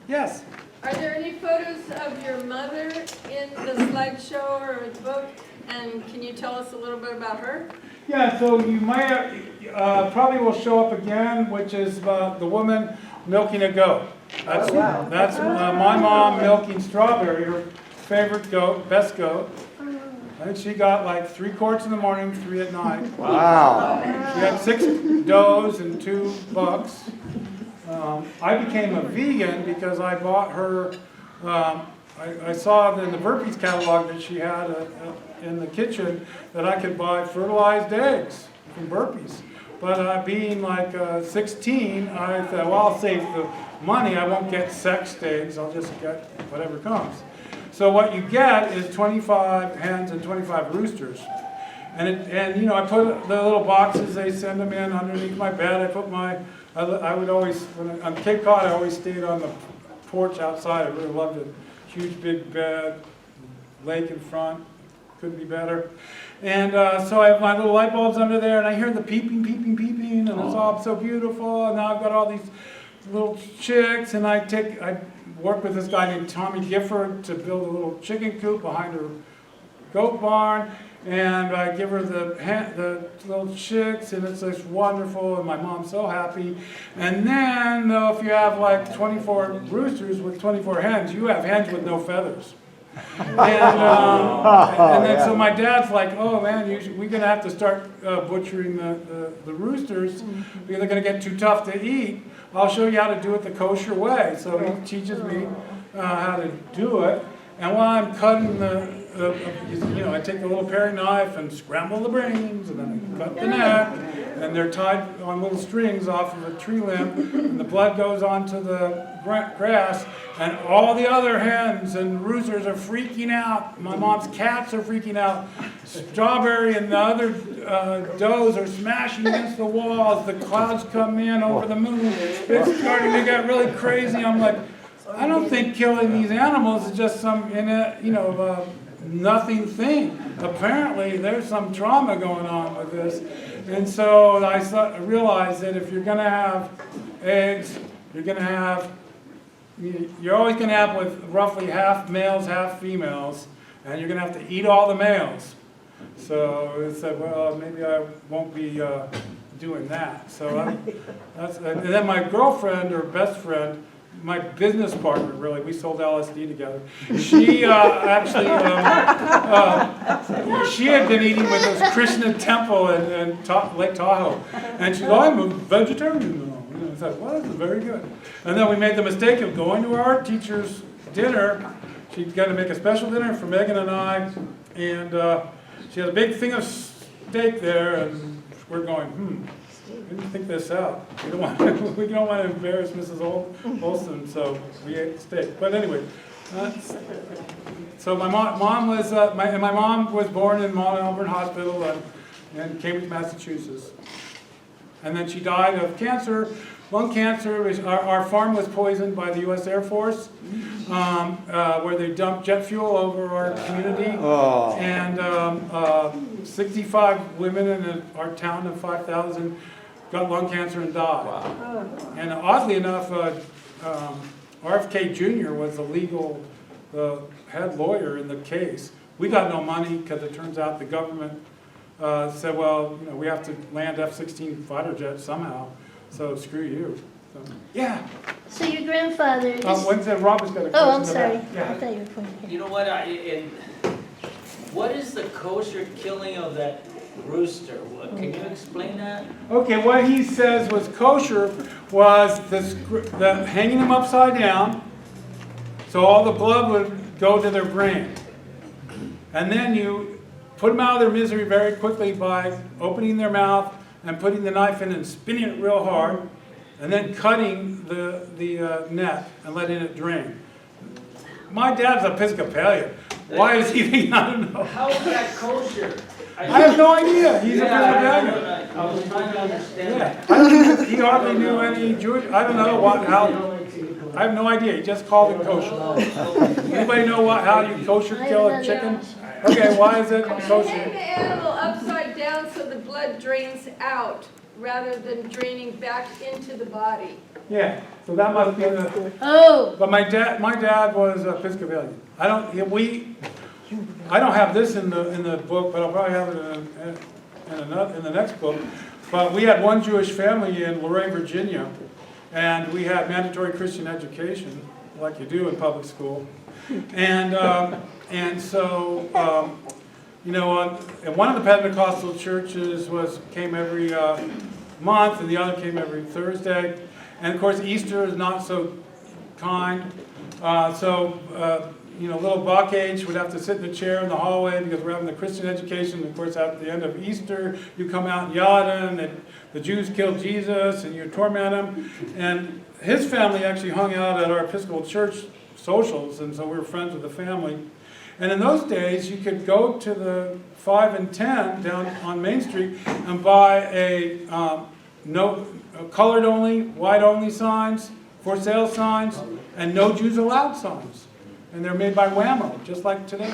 Yes? Are there any photos of your mother in the slideshow or the book? And can you tell us a little bit about her? Yeah, so you might probably will show up again, which is the woman milking a goat. That's my mom milking Strawberry, her favorite goat, best goat. And she got like 3 quarts in the morning, 3 at night. Wow. She had 6 does and 2 bucks. I became a vegan because I bought her, I saw in the Burpees catalog that she had in the kitchen that I could buy fertilized eggs from Burpees. But being like 16, I thought, well, I'll save the money. I won't get sexed eggs. I'll just get whatever comes. So what you get is 25 hens and 25 roosters. And you know, I put the little boxes, they send them in underneath my bed. I put I would always, on Cape Cod, I always stayed on the porch outside. I really loved it. Huge big bed, lake in front, couldn't be better. And so I have my little light bulbs under there, and I hear the peeping, peeping, peeping, and it's all so beautiful. And now I've got all these little chicks, and I work with this guy named Tommy Gifford to build a little chicken coop behind her goat barn. And I give her the little chicks, and it's just wonderful, and my mom's so happy. And then, though, if you have like 24 roosters with 24 hens, you have hens with no feathers. And then so my dad's like, oh man, we're going to have to start butchering the roosters because they're going to get too tough to eat. I'll show you how to do it the kosher way. So he teaches me how to do it. And while I'm cutting you know, I take a little paring knife and scramble the brains, and then I cut the neck, and they're tied on little strings off of a tree limb, and the blood goes onto the grass, and all the other hens and roosters are freaking out. My mom's cats are freaking out. Strawberry and the other does are smashing against the walls. The clouds come in over the moon. It's starting to get really crazy. I'm like, I don't think killing these animals is just some nothing thing. Apparently, there's some trauma going on with this. And so I realized that if you're going to have eggs, you're always going to have with roughly half males, half females, and you're going to have to eat all the males. So I said, well, maybe I won't be doing that. So and then my girlfriend, or best friend, my business partner, really, we sold LSD together. She actually, she had been eating with this Krishna temple in Lake Tahoe. And she said, oh, I'm a vegetarian now. And I said, well, this is very good. And then we made the mistake of going to our art teacher's dinner. She's going to make a special dinner for Megan and I. And she had a big thing of steak there. And we're going, we didn't think this out. We don't want to embarrass Mrs. Olson, so we ate the steak. But anyway, so my mom was born in Mount Auburn Hospital in Cambridge, Massachusetts, and then she died of cancer, lung cancer. Our farm was poisoned by the U.S. Air Force, where they dumped jet fuel over our community, and 65 women in our town of 5,000. Got lung cancer and died. Wow. And oddly enough, RFK Jr. was the head lawyer in the case. We got no money because it turns out the government said, well, you know, we have to land F-16 fighter jets somehow, so screw you. So, yeah. So your grandfather is... Robert's got a question. Oh, I'm sorry. Yeah. I thought you were pointing. You know what? What is the kosher killing of that rooster? Can you explain that? Okay, what he says was kosher was the hanging them upside down, so all the blood would go to their brain. And then you put them out of their misery very quickly by opening their mouth and putting the knife in and spinning it real hard, and then cutting the net and letting it drain. My dad's Episcopalian. Why is he? I don't know. How is that kosher? I have no idea. He's a Episcopalian. I was trying to understand. Yeah. I don't think he hardly knew any Jewish. I don't know how. I have no idea. He just called it kosher. Anybody know how you kosher kill a chicken? Okay, why is it kosher? Hang the animal upside down so the blood drains out rather than draining back into the body. Yeah. So that must be the. Oh. But my dad was Episcopalian. I don't have this in the book, but I'll probably have it in the next book. But we had one Jewish family in Luray, Virginia, and we had mandatory Christian education, like you do in public school. And so you know, and one of the Pentecostal churches came every month, and the other came every Thursday. And of course, Easter is not so kind. little buck age would have to sit in a chair in the hallway because we're having the Christian education. Of course, at the end of Easter, you come out and yell at him that the Jews killed Jesus, and you torment him. And his family actually hung out at our Episcopal Church socials, and so we were friends with the family. And in those days, you could go to the 5 and 10 down on Main Street and buy a colored only, white only signs, for sale signs, and no Jews allowed signs. And they're made by Whammo, just like today.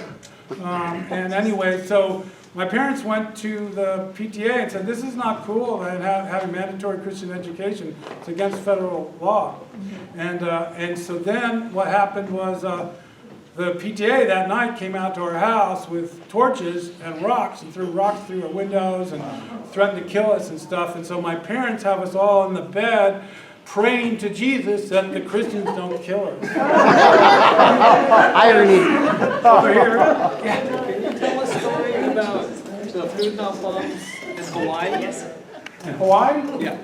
And anyway, so my parents went to the PTA and said, this is not cool, and having mandatory Christian education. It's against federal law. And so then what happened was the PTA that night came out to our house with torches and rocks and threw rocks through our windows and threatened to kill us and stuff. And so my parents have us all in the bed praying to Jesus that the Christians don't kill us. Irony. Over here. Can you tell a story about the food not bombs in Hawaii? Yes. In Hawaii? Yeah.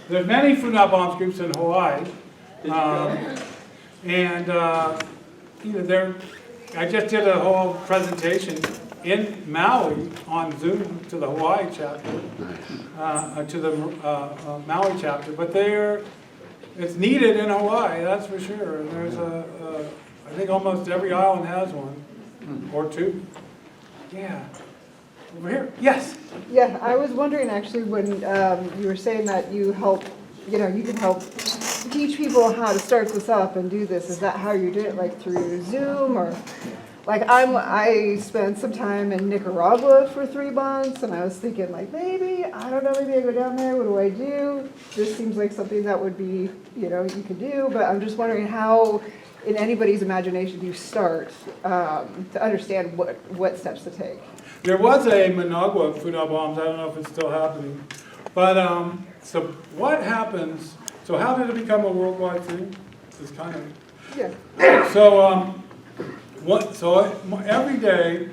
There's many food not bombs groups in Hawaii. I just did a whole presentation in Maui on Zoom to the Hawaii chapter, to the Maui chapter. But it's needed in Hawaii, that's for sure. And there's I think almost every island has one, or two. Yeah. Over here. Yes. Yeah, I was wondering actually when you were saying that you help, you can help teach people how to start this up and do this. Is that how you did it, like through Zoom or? Like I spent some time in Nicaragua for 3 months, and I was thinking like maybe I go down there. What do I do? This seems like something that would be you could do, but I'm just wondering how, in anybody's imagination, do you start to understand what steps to take? There was a Managua food not bombs. I don't know if it's still happening, but so what happens? So how did it become a worldwide thing? It's kind of So every day,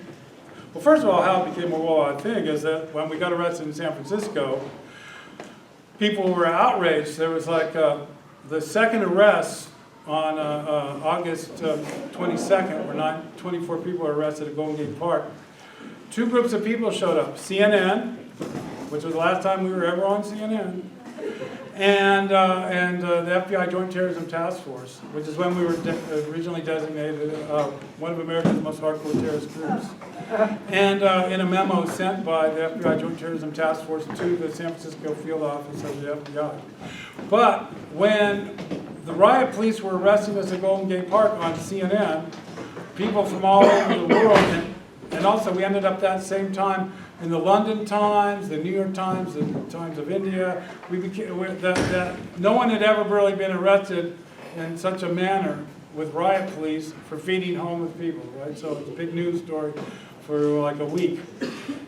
well, first of all, how it became a worldwide thing is that when we got arrested in San Francisco, people were outraged. There was like the second arrest on August 22nd, where 24 people were arrested at Golden Gate Park. 2 groups of people showed up. CNN, which was the last time we were ever on CNN, and the FBI Joint Terrorism Task Force, which is when we were originally designated one of America's most hardcore terrorist groups. And in a memo sent by the FBI Joint Terrorism Task Force to the San Francisco field office of the FBI. But when the riot police were arresting us at Golden Gate Park on CNN, people from all over the world, and also we ended up that same time in the London Times, the New York Times, the Times of India. No one had ever really been arrested in such a manner with riot police for feeding homeless people, right? So it's a big news story for like a week.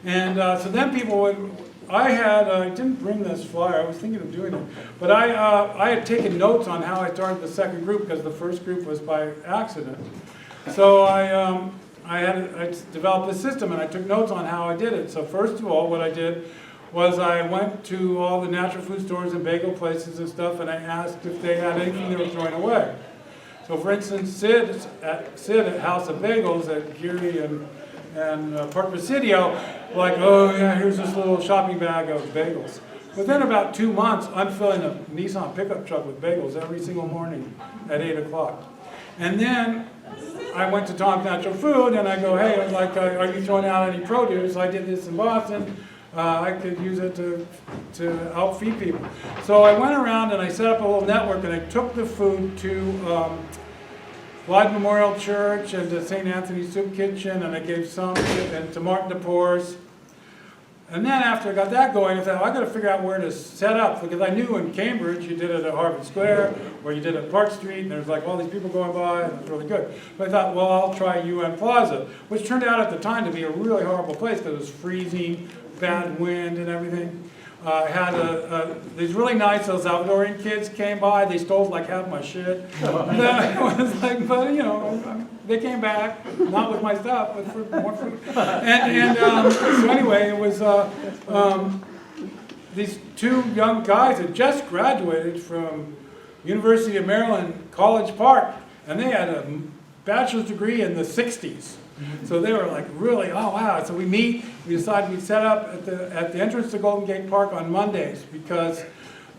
And so then people would, I didn't bring this flyer, I was thinking of doing it, but I had taken notes on how I started the second group because the first group was by accident. So I developed a system and I took notes on how I did it. So first of all, what I did was I went to all the natural food stores and bagel places and stuff, and I asked if they had anything they were throwing away. So for instance, Sid at House of Bagels at Geary and Park Presidio, like, oh yeah, here's this little shopping bag of bagels. Within about 2 months, I'm filling a Nissan pickup truck with bagels every single morning at 8 o'clock. And then I went to Tom's Natural Food and I go, hey, like, are you throwing out any produce? I did this in Boston. I could use it to help feed people. So I went around and I set up a little network and I took the food to Clyde Memorial Church and to St. Anthony's Soup Kitchen, and I gave some to Martin de Porres. And then after I got that going, I thought, I got to figure out where to set up, because I knew in Cambridge you did it at Harvard Square, or you did it at Park Street, and there's like all these people going by, and it was really good. But I thought, well, I'll try UN Plaza, which turned out at the time to be a really horrible place because it was freezing, bad wind and everything. I had these really nice El Salvadorian kids came by. They stole like half my shit. It was like, but you know, they came back, not with my stuff, but for more food. So anyway, it was these 2 young guys had just graduated from University of Maryland College Park, and they had a bachelor's degree in the 60s. So they were like, really, oh wow. So we decided we'd set up at the entrance to Golden Gate Park on Mondays because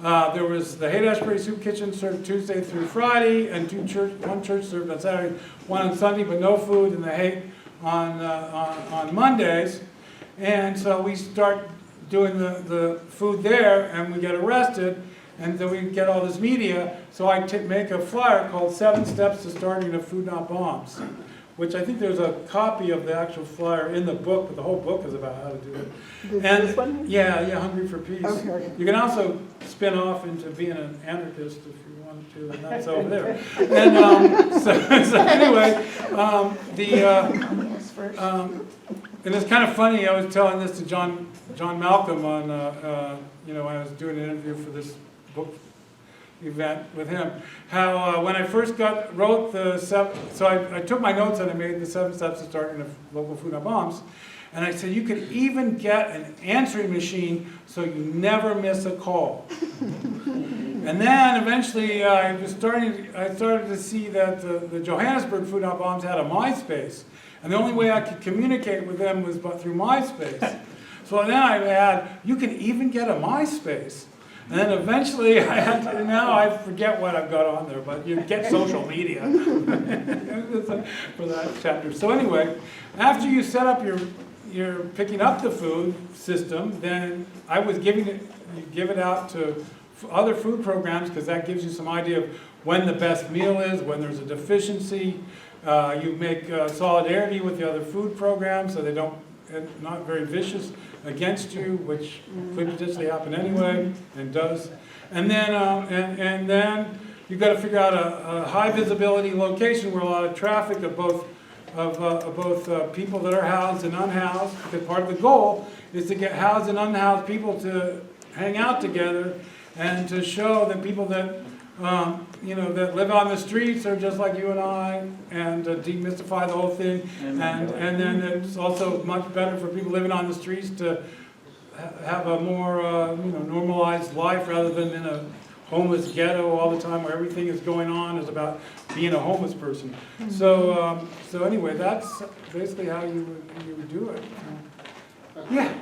there was the Haight-Ashbury Soup Kitchen served Tuesday through Friday, and one church served on Saturday, one on Sunday, but no food in the Haight on Mondays. And so we start doing the food there, and we get arrested, and then we get all this media. So I make a flyer called 7 Steps to Starting a Food Not Bombs, which I think there's a copy of the actual flyer in the book, but the whole book is about how to do it. This one? Yeah, Hungry for Peace. Okay. You can also spin off into being an anarchist if you want to, and that's over there. And so anyway, and it's kind of funny. I was telling this to John Malcolm on, when I was doing an interview for this book event with him, how when I first wrote the I took my notes and I made the 7 Steps to Starting a Local Food Not Bombs, and I said you could even get an answering machine so you never miss a call. And then eventually I started to see that the Johannesburg Food Not Bombs had a MySpace, and the only way I could communicate with them was through MySpace. So then I had, you can even get a MySpace. And then eventually now I forget what I've got on there, but you get social media for that chapter. So anyway, after you set up you're picking up the food system, then I was you give it out to other food programs because that gives you some idea of when the best meal is, when there's a deficiency. You make solidarity with the other food programs so they not very vicious against you, which could potentially happen anyway, and does. And then, and then you've got to figure out a high visibility location where a lot of traffic of both people that are housed and unhoused. Because part of the goal is to get housed and unhoused people to hang out together, and to show that people that that live on the streets are just like you and I, and demystify the whole thing. And then it's also much better for people living on the streets to have a more normalized life rather than in a homeless ghetto all the time where everything is going on is about being a homeless person. So anyway, that's basically how you would do it. Yeah.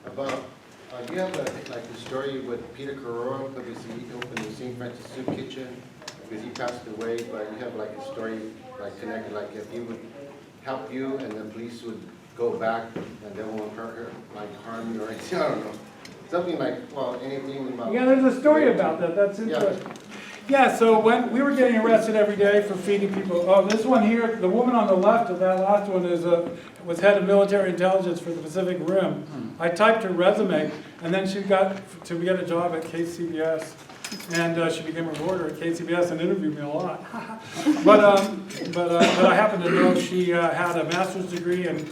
About do you have a story with Peter Carrera, because he opened the St. Francis Soup Kitchen, because he passed away, but you have a story connected, if he would help you and the police would go back and they won't harm you or anything, I don't know. Something anything about... Yeah, there's a story about that. That's interesting. Yeah, so when we were getting arrested every day for feeding people, this one here, the woman on the left of that last one was head of military intelligence for the Pacific Rim. I typed her resume, and then she got to get a job at KCBS, and she became a reporter at KCBS and interviewed me a lot. but I happen to know she had a master's degree in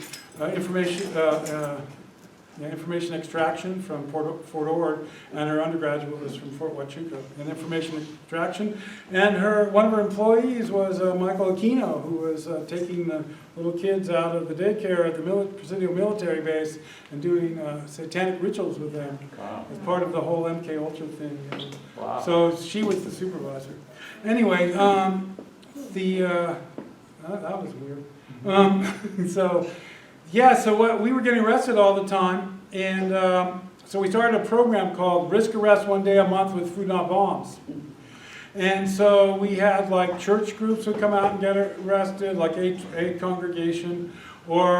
information extraction from Fort Ord, and her undergraduate was from Fort Huachuca in information extraction. And one of her employees was Michael Aquino, who was taking the little kids out of the daycare at the Presidio military base and doing satanic rituals with them as part of the whole MK Ultra thing. Wow. So she was the supervisor. Anyway, that was weird. So we were getting arrested all the time, and so we started a program called Risk Arrest One Day a Month with Food Not Bombs. And so we had church groups would come out and get arrested, like a congregation, or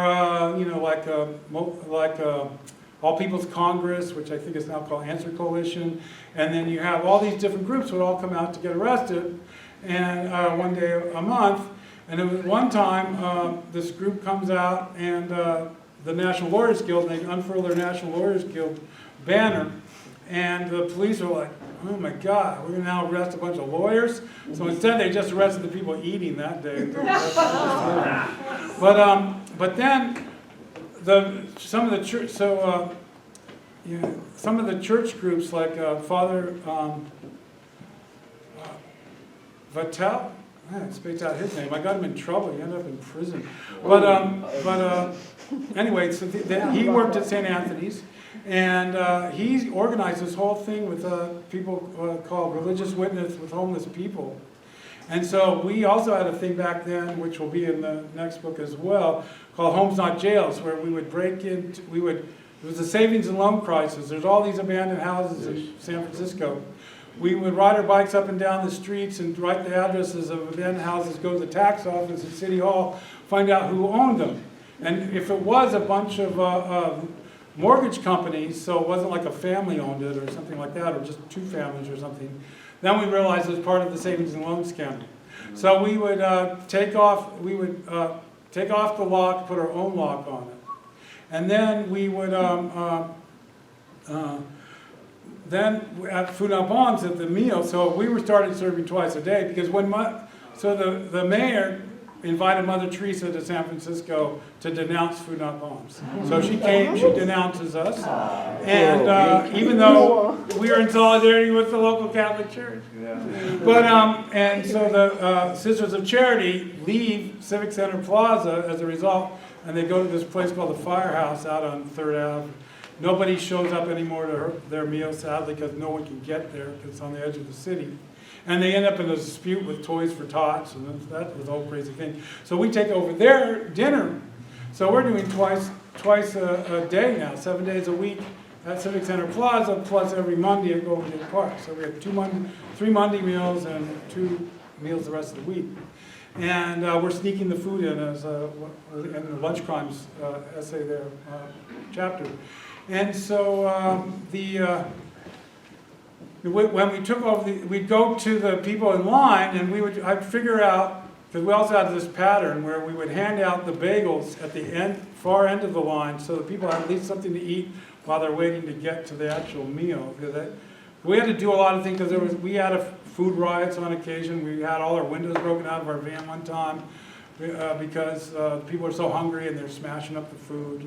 All People's Congress, which I think is now called Answer Coalition, and then you have all these different groups would all come out to get arrested, and one day a month. And it was one time, this group comes out, and the National Lawyers Guild, and they unfurl their National Lawyers Guild banner, and the police are like, oh my God, we're going to now arrest a bunch of lawyers? So instead, they just arrested the people eating that day. But then, some of the church groups, like Father Vattel, I spaced out his name. I got him in trouble. He ended up in prison. Anyway, so he worked at St. Anthony's, and he organized this whole thing with people called Religious Witness with Homeless People. And so we also had a thing back then, which will be in the next book as well, called Homes Not Jails, where we would break into, it was a savings and loan crisis. There's all these abandoned houses in San Francisco. We would ride our bikes up and down the streets and write the addresses of abandoned houses, go to the tax office at City Hall, find out who owned them. And if it was a bunch of mortgage companies, so it wasn't like a family owned it or something like that, or just two families or something, then we realized it was part of the savings and loan scam. So we would take off the lock, put our own lock on it. And then we would, then at Food Not Bombs at the meal, so we were started serving twice a day, because the mayor invited Mother Teresa to San Francisco to denounce Food Not Bombs. So she came, she denounces us, and even though we are in solidarity with the local Catholic Church. But, and so the Sisters of Charity leave Civic Center Plaza as a result, and they go to this place called the Firehouse out on 3rd Ave. Nobody shows up anymore to their meal, sadly, because no one can get there, because it's on the edge of the city. And they end up in a dispute with Toys for Tots, and that was a whole crazy thing. So we take over their dinner. So we're doing twice a day now, 7 days a week at Civic Center Plaza, plus every Monday at Golden Gate Park. So we have 3 Monday meals and 2 meals the rest of the week. And we're sneaking the food in as in the lunch crimes essay there chapter. And so when we took over, we'd go to the people in line, and I'd figure out, because we also had this pattern where we would hand out the bagels at the far end of the line, so that people had at least something to eat while they're waiting to get to the actual meal. We had to do a lot of things, because we had food riots on occasion. We had all our windows broken out of our van one time because people are so hungry and they're smashing up the food.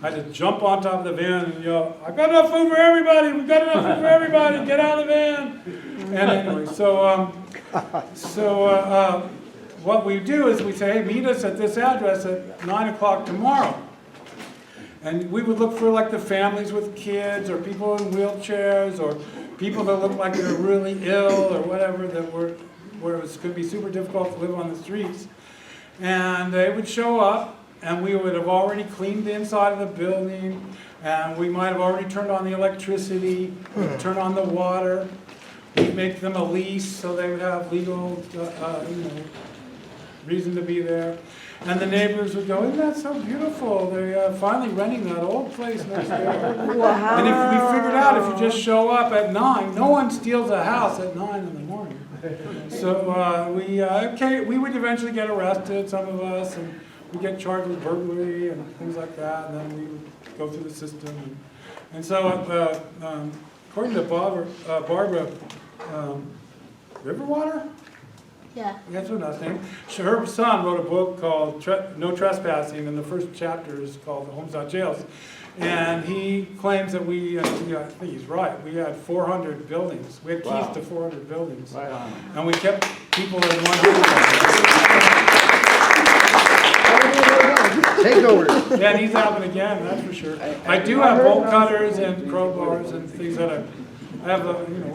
I had to jump on top of the van and yell, "I've got enough food for everybody! We've got enough food for everybody! Get out of the van!" And anyway, what we do is we say, "Hey, meet us at this address at 9 o'clock tomorrow." And we would look for like the families with kids, or people in wheelchairs, or people that look like they're really ill, or whatever, where it could be super difficult to live on the streets. And they would show up, and we would have already cleaned the inside of the building, and we might have already turned on the electricity, turn on the water. We'd make them a lease so they would have legal reason to be there. And the neighbors would go, "Isn't that so beautiful? They're finally renting that old place next door." Wow. And if we figured out if you just show up at 9, no one steals a house at 9 in the morning. So we would eventually get arrested, some of us, and we get charged with burglary and things like that, and then we would go through the system. And so, according to Barbara Riverwater? Yeah. That's her last name. Her son wrote a book called No Trespassing, and the first chapter is called Homes Not Jails. And he claims that I think he's right, we had 400 buildings. We had keys to 400 buildings. Right on. And we kept people in one house. Takeover. Yeah, and he's happened again, that's for sure. I do have bolt cutters and crowbars and things that I have,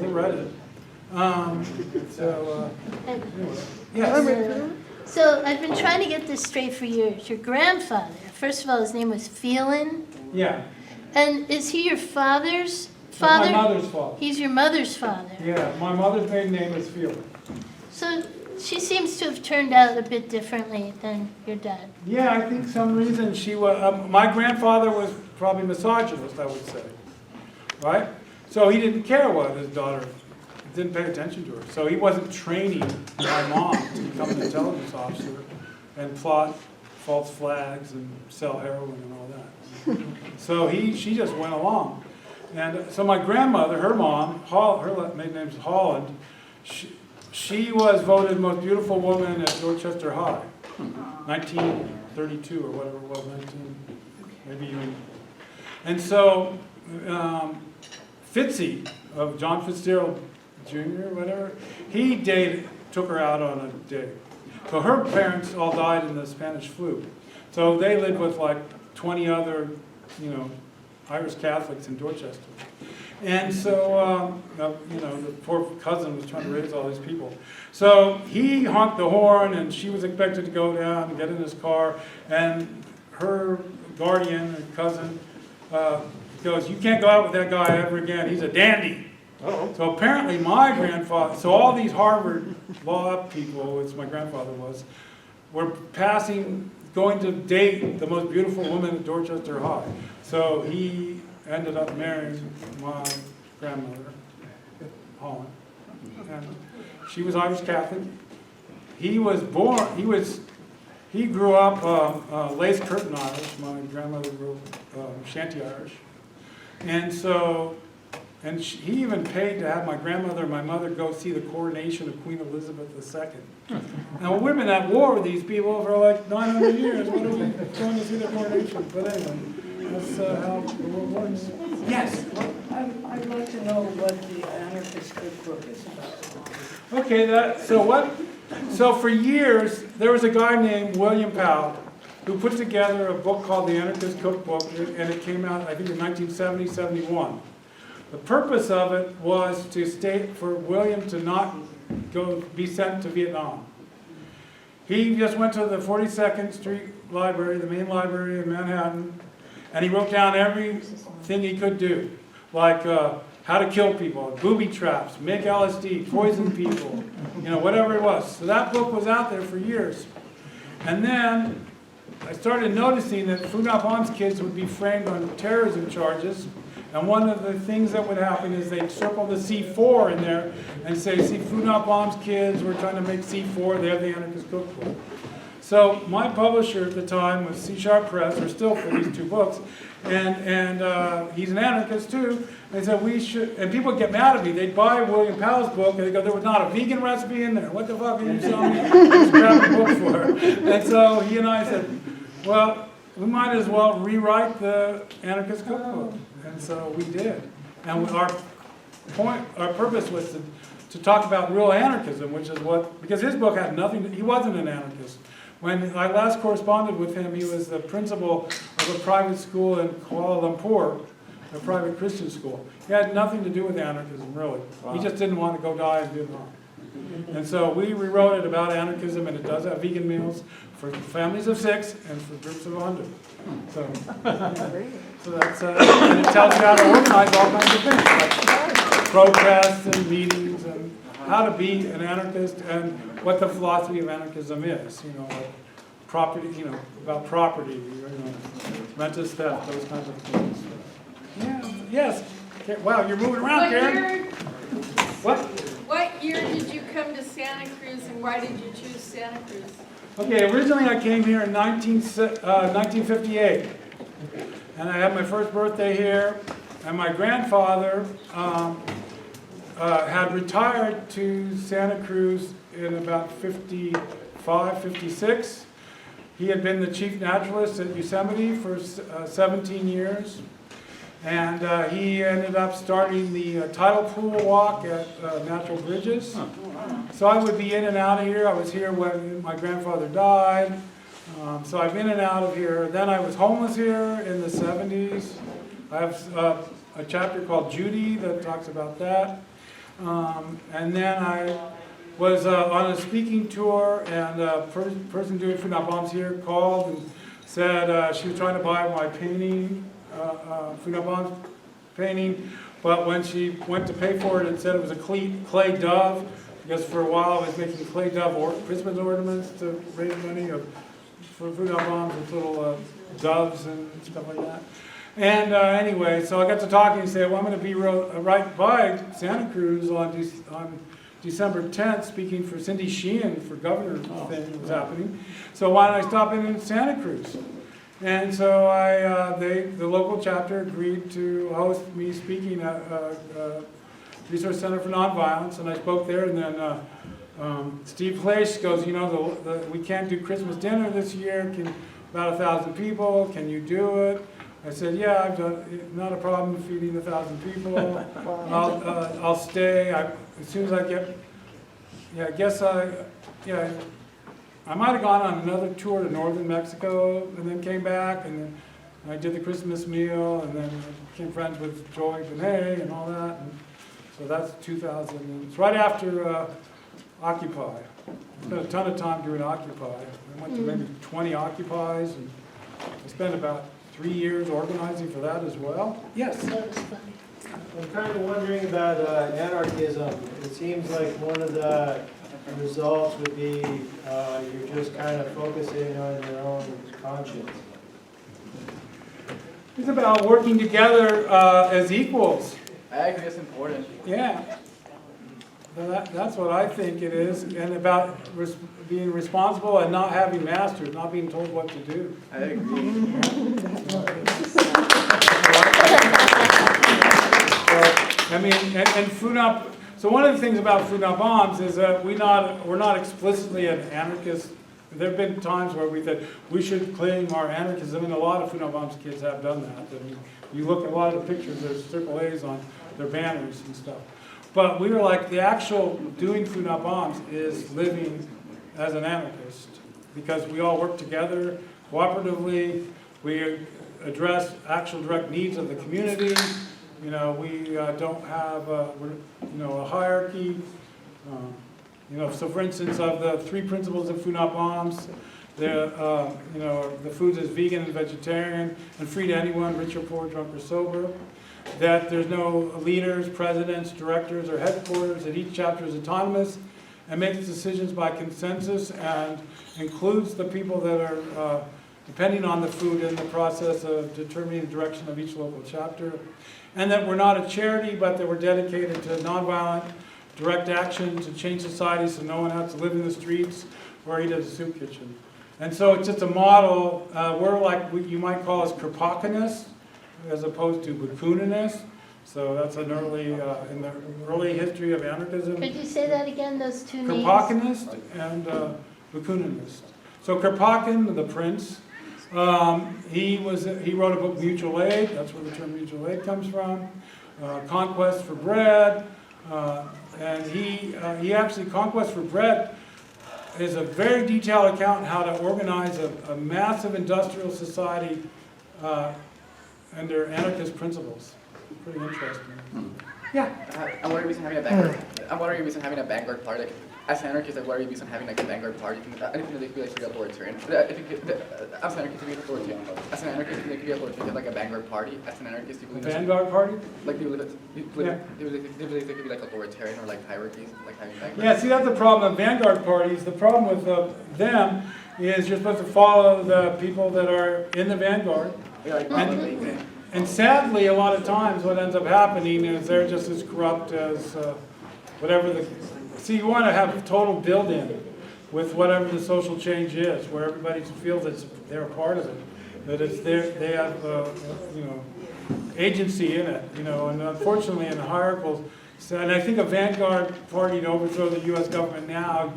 we're ready. Yes. So I've been trying to get this straight for years. Your grandfather, first of all, his name was Phelan. Yeah. And is he your father's That's father? my mother's father. He's your mother's father. Yeah, my mother's maiden name is Field. So she seems to have turned out a bit differently than your dad. Yeah, I think some reason she was, my grandfather was probably misogynist, I would say, right? So he didn't care what his daughter, didn't pay attention to her. So he wasn't training my mom to become an intelligence officer and plot false flags and sell heroin and all that. So she just went along. And so my grandmother, her mom, her maiden name is Holland, she was voted the most beautiful woman at Dorchester High, 1932 or whatever it was, maybe even. And so Fitzy, of John Fitzgerald Jr. or whatever, he took her out on a date. So her parents all died in the Spanish flu. So they lived with like 20 other, Irish Catholics in Dorchester. And so, you know, the poor cousin was trying to raise all these people. So he honked the horn, and she was expected to go down and get in his car, and her guardian, her cousin, goes, "You can't go out with that guy ever again. He's a dandy." So apparently my grandfather, so all these Harvard law people, which my grandfather was, were going to date the most beautiful woman at Dorchester High. So he ended up marrying my grandmother, Holland. And she was Irish Catholic. He grew up lace curtain Irish. My grandmother grew up shanty Irish. And so, he even paid to have my grandmother and my mother go see the coronation of Queen Elizabeth II. Now, we've been at war with these people for like 900 years. What are we going to see their coronation? But anyway, that's how the world works. Yes? I'd like to know what the anarchist cookbook is about. Okay, so for years, there was a guy named William Powell who put together a book called The Anarchist Cookbook, and it came out, I think, in 1970, 71. The purpose of it was for William to not be sent to Vietnam. He just went to the 42nd Street Library, the main library in Manhattan, and he wrote down everything he could do, like how to kill people, booby traps, make LSD, poison people, you know, whatever it was. So that book was out there for years. And then I started noticing that Phu Nhat Bham's kids would be framed on terrorism charges. And one of the things that would happen is they'd circle the C4 in there and say, see, Phu Nhat Bham's kids, we're trying to make C4, they have the Anarchist Cookbook. So my publisher at the time was C Sharp Press, or still for these two books, and he's an anarchist too, and said we should, and people would get mad at me, they'd buy William Powell's book, and they go, there was not a vegan recipe in there, what the fuck are you selling me this crappy book for? And so he and I said, well, we might as well rewrite the Anarchist Cookbook. And so we did. And our purpose was to talk about real anarchism, which is because his book had nothing, he wasn't an anarchist. When I last corresponded with him, he was the principal of a private school in Kuala Lumpur, a private Christian school. He had nothing to do with anarchism, really. Wow. He just didn't want to go die in Vietnam. And so we rewrote it about anarchism, and it does have vegan meals for families of 6 and for groups of 100. So that's, and it tells you how to organize all kinds of things, like protests and meetings, and how to be an anarchist, and what the philosophy of anarchism is. You know, like property, you know, about property, you know, renters theft, those kinds of things. Yeah. Yes. Okay. Wow, you're moving around, Karen. What year did you come to Santa Cruz, and why did you choose Santa Cruz? Okay, originally I came here in 1958, and I had my first birthday here, and my grandfather had retired to Santa Cruz in about 55, 56. He had been the chief naturalist at Yosemite for 17 years. And he ended up starting the tidal pool walk at Natural Bridges. So I would be in and out of here. I was here when my grandfather died. So I've in and out of here. Then I was homeless here in the 70s. I have a chapter called Judy that talks about that. And then I was on a speaking tour, and a person doing Phu Nhat Bham's here called and said she was trying to buy my painting, Phu Nhat Bham's painting, but when she went to pay for it, it said it was a clay dove, because for a while I was making clay dove Christmas ornaments to raise money for Phu Nhat Bham's with little doves and stuff like that. And anyway, so I got to talking and said, well, I'm going to be right by Santa Cruz on December 10th, speaking for Cindy Sheehan for governor thing that was happening. So why don't I stop in Santa Cruz? And so the local chapter agreed to host me speaking at Resource Center for Nonviolence, and I spoke there. And then Steve Place goes, you know, we can't do Christmas dinner this year. About 1,000 people. Can you do it? I said, yeah, I've done it. Not a problem feeding 1,000 people. I'll stay. As soon as I get, I guess I might have gone on another tour to northern Mexico and then came back, and then I did the Christmas meal, and then I became friends with Joey Benet and all that. And so that's 2000. It's right after Occupy. I spent a ton of time doing Occupy. I went to maybe 20 Occupies, and I spent about 3 years organizing for that as well. Yes? That was fun. I'm kind of wondering about anarchism. It seems like one of the results would be you're just kind of focusing on your own conscience. It's about working together as equals. I agree, it's important. Yeah. Well, that's what I think it is, and about being responsible and not having masters, not being told what to do. I agree. I mean, and Food Not. So one of the things about Food Not Bombs is that we're not explicitly an anarchist. There have been times where we said we should claim our anarchism, and a lot of Food Not Bombs kids have done that. I mean, you look at a lot of the pictures, there's circle A's on their banners and stuff. But we were like, the actual doing Food Not Bombs is living as an anarchist, because we all work together cooperatively. We address actual direct needs of the community. You know, we don't have a hierarchy. So for instance, of the 3 principles of Food Not Bombs, the foods is vegan and vegetarian and free to anyone, rich or poor, drunk or sober. That there's no leaders, presidents, directors, or headquarters, that each chapter is autonomous and makes decisions by consensus and includes the people that are depending on the food in the process of determining the direction of each local chapter. And that we're not a charity, but that we're dedicated to nonviolent, direct action to change society so no one has to live in the streets or eat at a soup kitchen. And so it's just a model. We're like, you might call us Kropotkinist as opposed to Bakuninist. So that's an early, in the early history of anarchism. Could you say that again, those two names? Kropotkinist and Bakuninist. So Kropotkin, the prince, he wrote a book, Mutual Aid. That's where the term mutual aid comes from. Conquest for Bread. And he actually, Conquest for Bread is a very detailed account on how to organize a massive industrial society under anarchist principles. Pretty interesting. Yeah. And what are we having a Vanguard? And what are we having a Vanguard party? Like, as anarchists, like, what are we having like a Vanguard party? I think they could be like pretty authoritarian. As an anarchist, they could be authoritarian. As an anarchist, they could be authoritarian, like a Vanguard party. As an anarchist, you believe Vanguard party? Like, they believe they could be like authoritarian or like hierarchies, like having Vanguard. Yeah, see, that's the problem of Vanguard parties. The problem with them is you're supposed to follow the people that are in the Vanguard. Yeah, and sadly, a lot of times what ends up happening is they're just as corrupt as whatever the... See, you want to have total build-in with whatever the social change is, where everybody feels that they're a part of it, that it's they have agency in it, and unfortunately in the hierarchical... And I think a Vanguard party to overthrow the U.S. government now,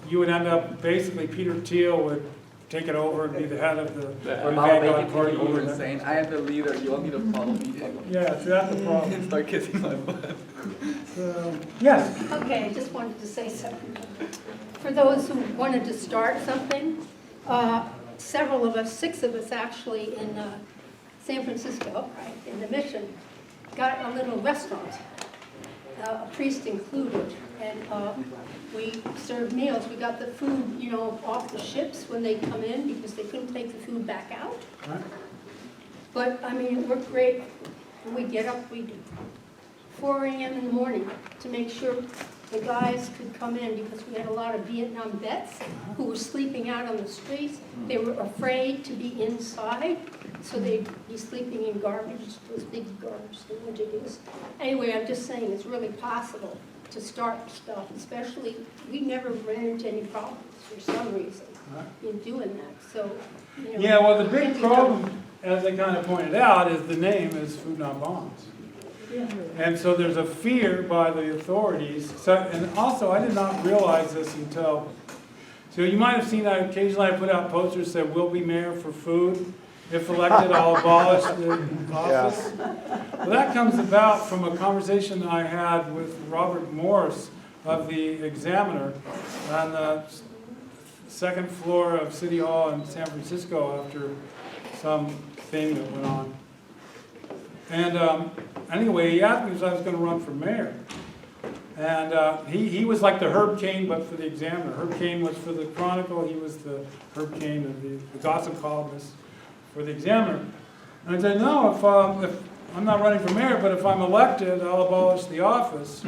you would end up, basically, Peter Thiel would take it over and be the head of the Vanguard party. Over insane. I am the leader. You all need to follow me. Yeah, so that's the problem. Start kissing my butt. Yes. Okay, I just wanted to say something. For those who wanted to start something, several of us, 6 of us actually, in San Francisco, in the Mission, got a little restaurant, a priest included, and we served meals. We got the food, off the ships when they come in because they couldn't take the food back out. Right. But, I mean, it worked great. When we get up, we do 4 a.m. in the morning to make sure the guys could come in because we had a lot of Vietnam vets who were sleeping out on the streets. They were afraid to be inside, so they'd be sleeping in garbage, those big garbage things. Anyway, I'm just saying it's really possible to start stuff, especially, we never ran into any problems for some reason in doing that. So, Yeah, well, the big problem, as they kind of pointed out, is the name is Food Not Bombs. Yeah. And so there's a fear by the authorities. So, and also, I did not realize this until, so you might have seen that occasionally I put out posters that said, "We'll be mayor for food. If elected, I'll abolish the office." Yeah. Well, that comes about from a conversation I had with Robert Morse of the Examiner on the second floor of City Hall in San Francisco after some thing that went on. And anyway, he asked me if I was going to run for mayor. And he was like the Herb Cain, but for the Examiner. Herb Cain was for the Chronicle. He was the Herb Cain of the gossip columnist for the Examiner. And I said, no, if I'm not running for mayor, but if I'm elected, I'll abolish the office.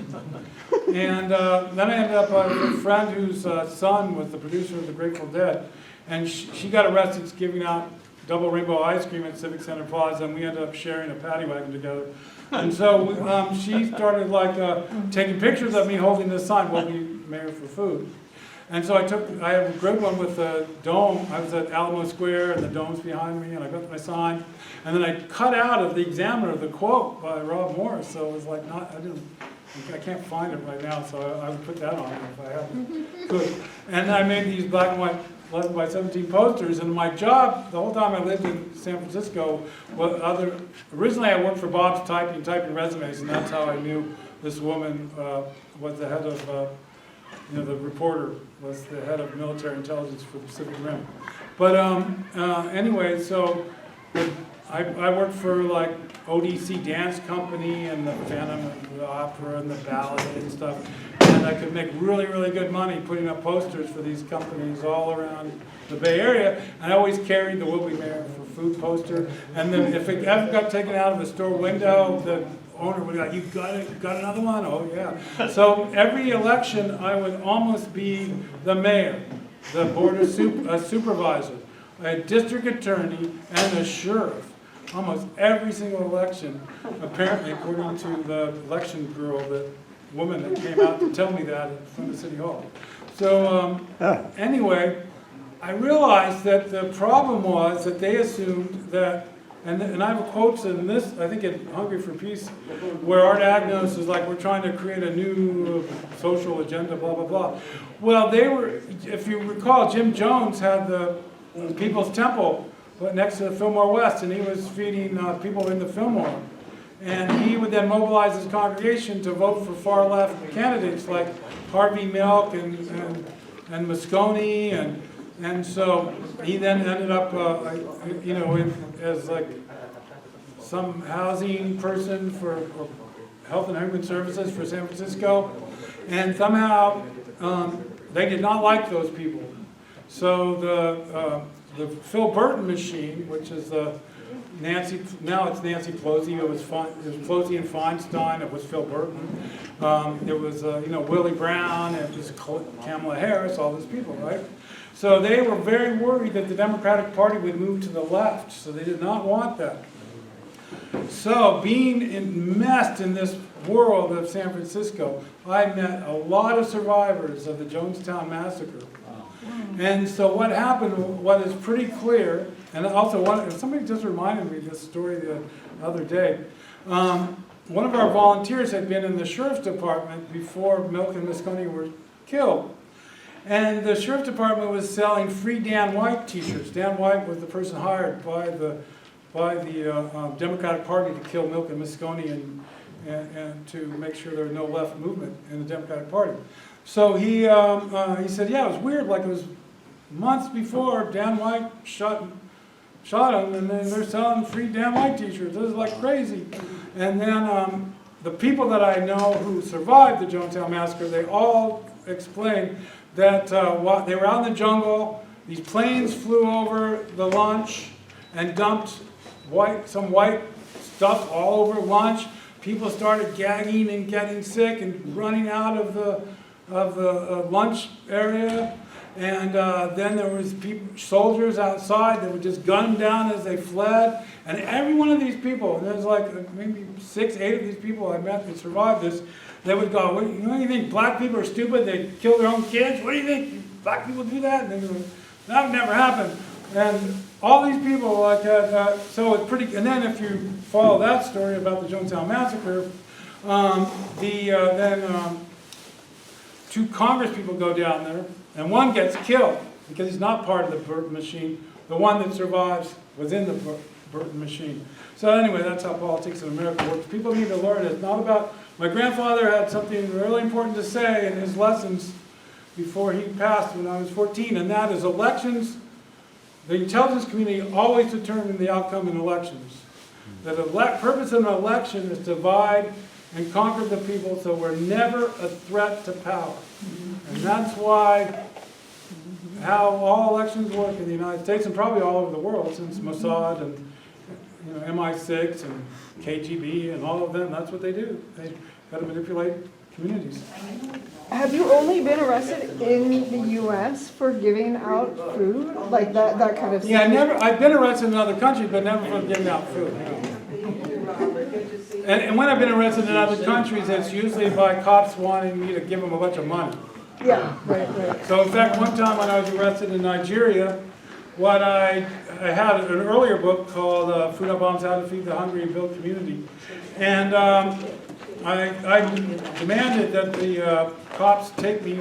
And then I ended up with a friend whose son was the producer of the Grateful Dead. And she got arrested giving out double rainbow ice cream at Civic Center Plaza, and we ended up sharing a paddy wagon together. And so she started like taking pictures of me holding this sign, "Will be mayor for food." And so I have a great one with the dome. I was at Alamo Square, and the dome's behind me, and I got my sign. And then I cut out of the Examiner the quote by Rob Morris, so it was like I can't find it right now, so I would put that on if I had could. And I made these black and white 11 by 17 posters, and my job, the whole time I lived in San Francisco, originally I worked for Bob's typing resumes, and that's how I knew this woman was the head of, the reporter was the head of military intelligence for the Pacific Rim. But anyway, so I worked for like ODC Dance Company and the Phantom and the Opera and the Ballet and stuff. And I could make really, really good money putting up posters for these companies all around the Bay Area. And I always carried the "Will Be Mayor for Food" poster. And then if it ever got taken out of the store window, the owner would be like, "You got another one?" "Oh, yeah." So every election, I would almost be the mayor, the board of supervisor, a district attorney, and a sheriff. Almost every single election, apparently, according to the election bureau, the woman that came out to tell me that from the City Hall. So anyway, I realized that the problem was that they assumed that, and I have quotes in this, I think in Hungry for Peace, where Art Agnos is like, "We're trying to create a new social agenda, blah, blah, blah." Well, if you recall, Jim Jones had the People's Temple next to the Fillmore West, and he was feeding people in the Fillmore. And he would then mobilize his congregation to vote for far-left candidates like Harvey Milk and Moscone, and so he then ended up, as like some housing person for Health and Human Services for San Francisco, and somehow they did not like those people. So the Phil Burton machine, which is now it's Nancy Pelosi. It was Pelosi and Feinstein. It was Phil Burton. It was Willie Brown. It was Kamala Harris. All those people, right? So they were very worried that the Democratic Party would move to the left. So they did not want that. So being enmeshed in this world of San Francisco, I met a lot of survivors of the Jonestown Massacre. And so what happened, what is pretty clear, and also somebody just reminded me of this story the other day. One of our volunteers had been in the sheriff's department before Milk and Moscone were killed. And the sheriff's department was selling free Dan White t-shirts. Dan White was the person hired by the Democratic Party to kill Milk and Moscone and to make sure there was no left movement in the Democratic Party. So he said, yeah, it was weird, like it was months before Dan White shot him, and then they're selling free Dan White t-shirts. This is like crazy. And then the people that I know who survived the Jonestown Massacre, they all explained that they were out in the jungle, these planes flew over the lunch and dumped some white stuff all over lunch. People started gagging and getting sick and running out of the lunch area. And then there was soldiers outside that would just gun them down as they fled. And every one of these people, and there's like maybe 6, 8 of these people I met that survived this, they would go, what do you think, black people are stupid? They kill their own kids? What do you think, black people do that? And they go, that would never happen. And all these people like that, so it's pretty, and then if you follow that story about the Jonestown Massacre, then 2 Congress people go down there, and one gets killed because he's not part of the Burton machine. The one that survives was in the Burton machine. So anyway, that's how politics in America works. People need to learn. It's not about, my grandfather had something really important to say in his lessons before he passed when I was 14, and that is elections the intelligence community always determined the outcome in elections. The purpose of an election is to divide and conquer the people so we're never a threat to power. And that's why how all elections work in the United States and probably all over the world, since Mossad and MI6 and KGB and all of them, that's what they do. They got to manipulate communities. Have you only been arrested in the U.S. for giving out food? Like that kind of Yeah, I've been arrested in other countries, but never for giving out food. And when I've been arrested in other countries, it's usually by cops wanting me to give them a bunch of money. Yeah, right. So in fact, one time when I was arrested in Nigeria, what I had an earlier book called Food Not Bombs, How to Feed the Hungry and Build Community. And I demanded that the cops take me,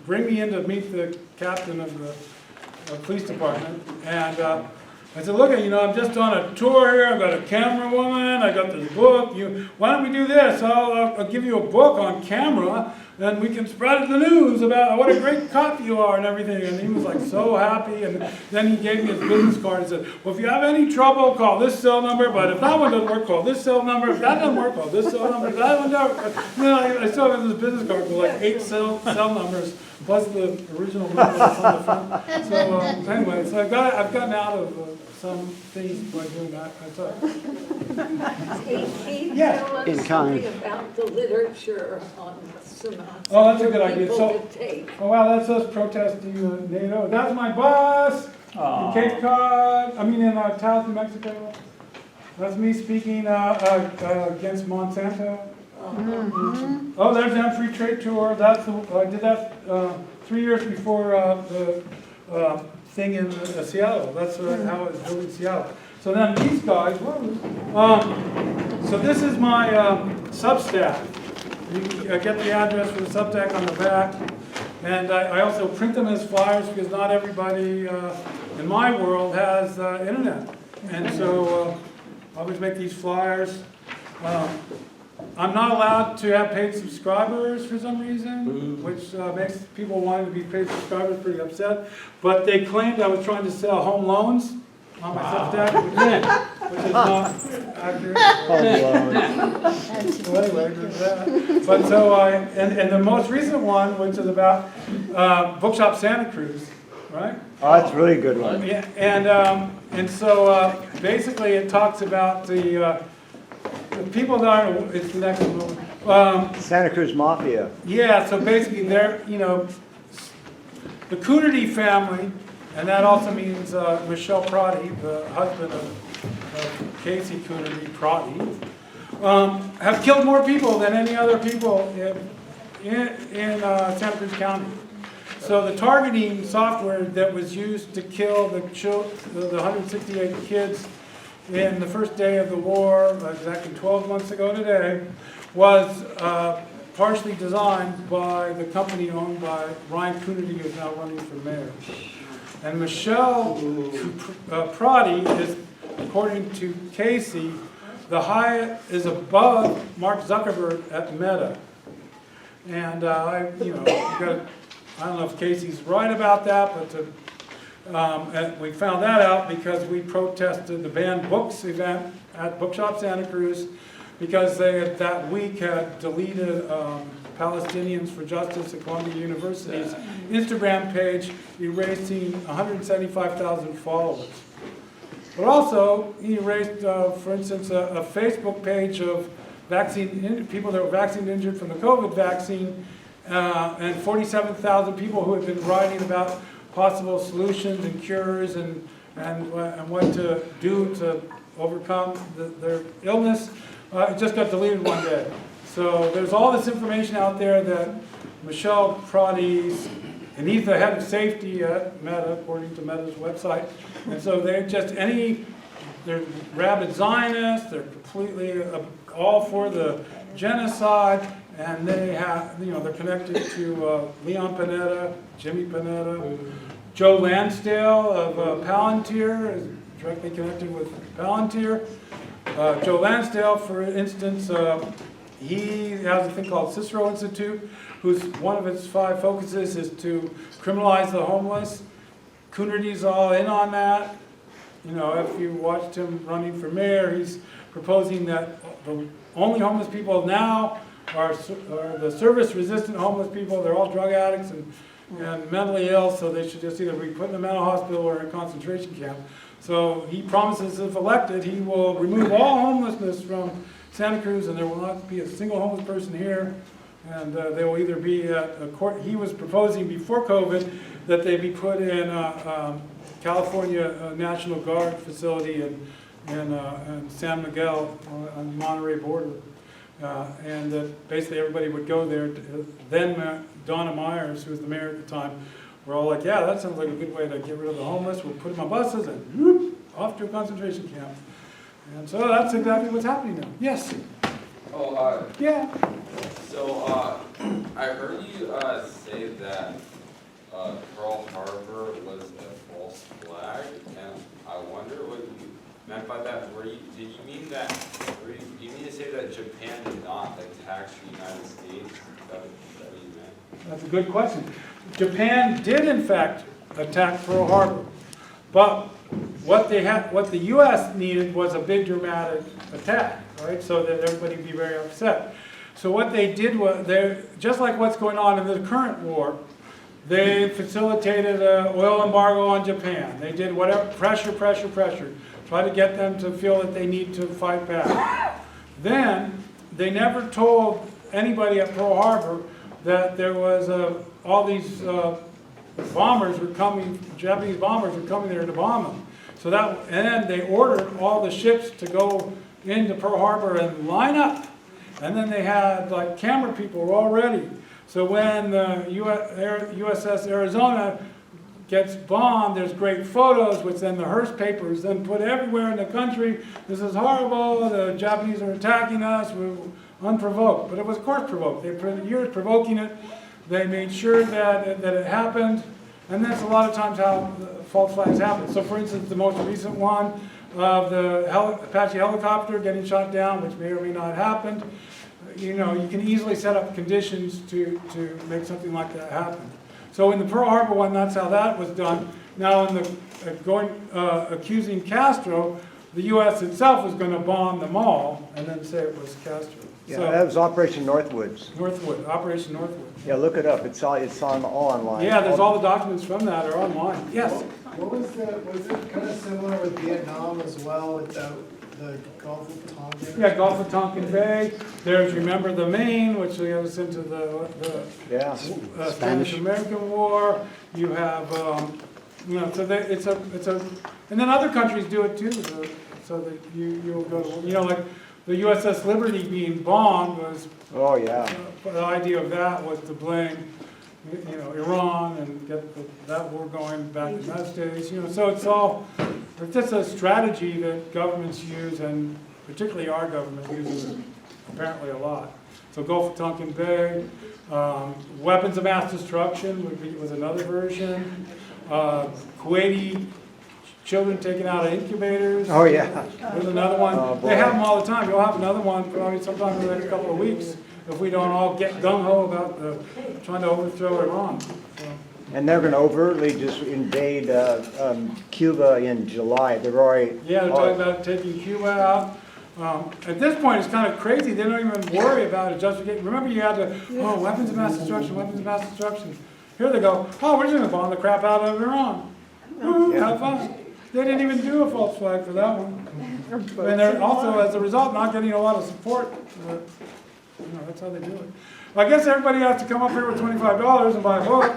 bring me in to meet the captain of the police department. And I said, look, I'm just on a tour here. I've got a camera woman. I got this book. Why don't we do this? I'll give you a book on camera. Then we can spread the news about what a great cop you are and everything. And he was like so happy. And then he gave me his business card and said, well, if you have any trouble, call this cell number. But if that one doesn't work, call this cell number. If that doesn't work, call this cell number. If that one doesn't work. I still have this business card with like 8 cell numbers plus the original number that's on the front. So anyway, so I've gotten out of some things by doing that. I thought. Can you Yeah. tell us In kind. something about the literature on Sinatra? Oh, that's a good idea. People to take. Oh wow, that's us protesting NATO. That's my bus in Cape Cod. In Taos, New Mexico. That's me speaking against Monsanto. Oh, there's the Free Trade Tour. I did that 3 years before the thing in Seattle. That's how it was built in Seattle. So then these guys, so this is my Substack. You can get the address for the Substack on the back. And I also print them as flyers because not everybody in my world has internet. And so I always make these flyers. I'm not allowed to have paid subscribers for some reason, which makes people wanting to be paid subscribers pretty upset. But they claimed I was trying to sell home loans on my Substack, which is not accurate. So anyway, there's that. But so and the most recent one, which is about Bookshop Santa Cruz, right? Oh, that's a really good one. Yeah, and so basically it talks about the people that are, it's the next one. Santa Cruz Mafia. Yeah, so basically they're, the Coonerty family, and that also means Michelle Prati, the husband of Casey Coonerty Prati, have killed more people than any other people in Santa Cruz County. So the targeting software that was used to kill the 168 kids in the first day of the war, exactly 12 months ago today, was partially designed by the company owned by Ryan Coonerty, who's now running for mayor. And Michelle Prati is, according to Casey, is above Mark Zuckerberg at Meta. And I don't know if Casey's right about that, but and we found that out because we protested the banned books event at Bookshop Santa Cruz because they that week had deleted Palestinians for Justice at Columbia University's Instagram page, erasing 175,000 followers. But also, he erased, for instance, a Facebook page of people that were vaccine injured from the COVID vaccine, and 47,000 people who had been writing about possible solutions and cures and what to do to overcome their illness. It just got deleted one day. So there's all this information out there that Michelle Prati's, and he's the head of safety at Meta, according to Meta's website. And so they're rabid Zionists, they're completely all for the genocide, and they have, they're connected to Leon Panetta, Jimmy Panetta, Joe Lansdale of Palantir is directly connected with Palantir. Joe Lansdale, for instance, he has a thing called Cicero Institute, whose one of its 5 focuses is to criminalize the homeless. Coonerty's all in on that. You know, if you watched him running for mayor, he's proposing that the only homeless people now are the service-resistant homeless people. They're all drug addicts and mentally ill, so they should just either be put in a mental hospital or a concentration camp. So he promises if elected, he will remove all homelessness from Santa Cruz, and there will not be a single homeless person here. And they will either be at a court. He was proposing before COVID that they be put in California National Guard facility in San Miguel on the Monterey border. And that basically everybody would go there. Then Donna Myers, who was the mayor at the time, were all like, yeah, that sounds like a good way to get rid of the homeless. We'll put them on buses and whoop, off to a concentration camp. And so that's exactly what's happening now. Yes? Oh, yeah. So, I heard you say that Pearl Harbor was a false flag, and I wonder what you meant by that. Did you mean that? Do you mean to say that Japan did not attack the United States? Is that what you meant? That's a good question. Japan did, in fact, attack Pearl Harbor, but what the U.S. needed was a big dramatic attack, right? So that everybody would be very upset. So what they did was, just like what's going on in the current war, they facilitated an oil embargo on Japan. They did whatever, pressure, try to get them to feel that they need to fight back. Then they never told anybody at Pearl Harbor that there was all these bombers were coming, Japanese bombers were coming there to bomb them. So and then they ordered all the ships to go into Pearl Harbor and line up. And then they had like camera people all ready. So when the USS Arizona gets bombed, there's great photos, which then the Hearst papers then put everywhere in the country. This is horrible, the Japanese are attacking us, we're unprovoked. But it was of course provoked. They spent years provoking it. They made sure that it happened. And that's a lot of times how false flags happen. So for instance, the most recent one of the Apache helicopter getting shot down, which may or may not have happened. You know, you can easily set up conditions to make something like that happen. So in the Pearl Harbor one, that's how that was done. Now in the accusing Castro, the U.S. itself was going to bomb them all and then say it was Castro. Yeah, so, that was Operation Northwoods. Operation Northwood. Yeah, look it up. It's on all online. Yeah, there's all the documents from that are online. Yes. What was it kind of similar with Vietnam as well with the Gulf of Tonkin? Yeah, Gulf of Tonkin Bay. There's Remember the Maine, which goes into the Spanish-American War. You have, you know, so it's a, and then other countries do it too. So that you'll go to, you know, like the USS Liberty being bombed was. Oh yeah. The idea of that was to blame, you know, Iran and get that war going back in those days. You know, so it's just a strategy that governments use, and particularly our government uses apparently a lot. So Gulf of Tonkin Bay, weapons of mass destruction was another version. Kuwaiti children taken out of incubators. Oh yeah. There's another one. Oh, they have them all the time. You'll have another one probably sometime in the next couple of weeks if we don't all get gung-ho about trying to overthrow Iran. So. And they're going to overtly just invade Cuba in July. They're already. Yeah, they're talking about taking Cuba out. At this point, it's kind of crazy. They don't even worry about it. Remember, you had to, weapons of mass destruction, weapons of mass destruction. Here they go, we're just going to bomb the crap out of Iran. Have fun. They didn't even do a false flag for that one. And they're also, as a result, not getting a lot of support. You know, that's how they do it. Well, I guess everybody has to come up here with $25 and buy a book.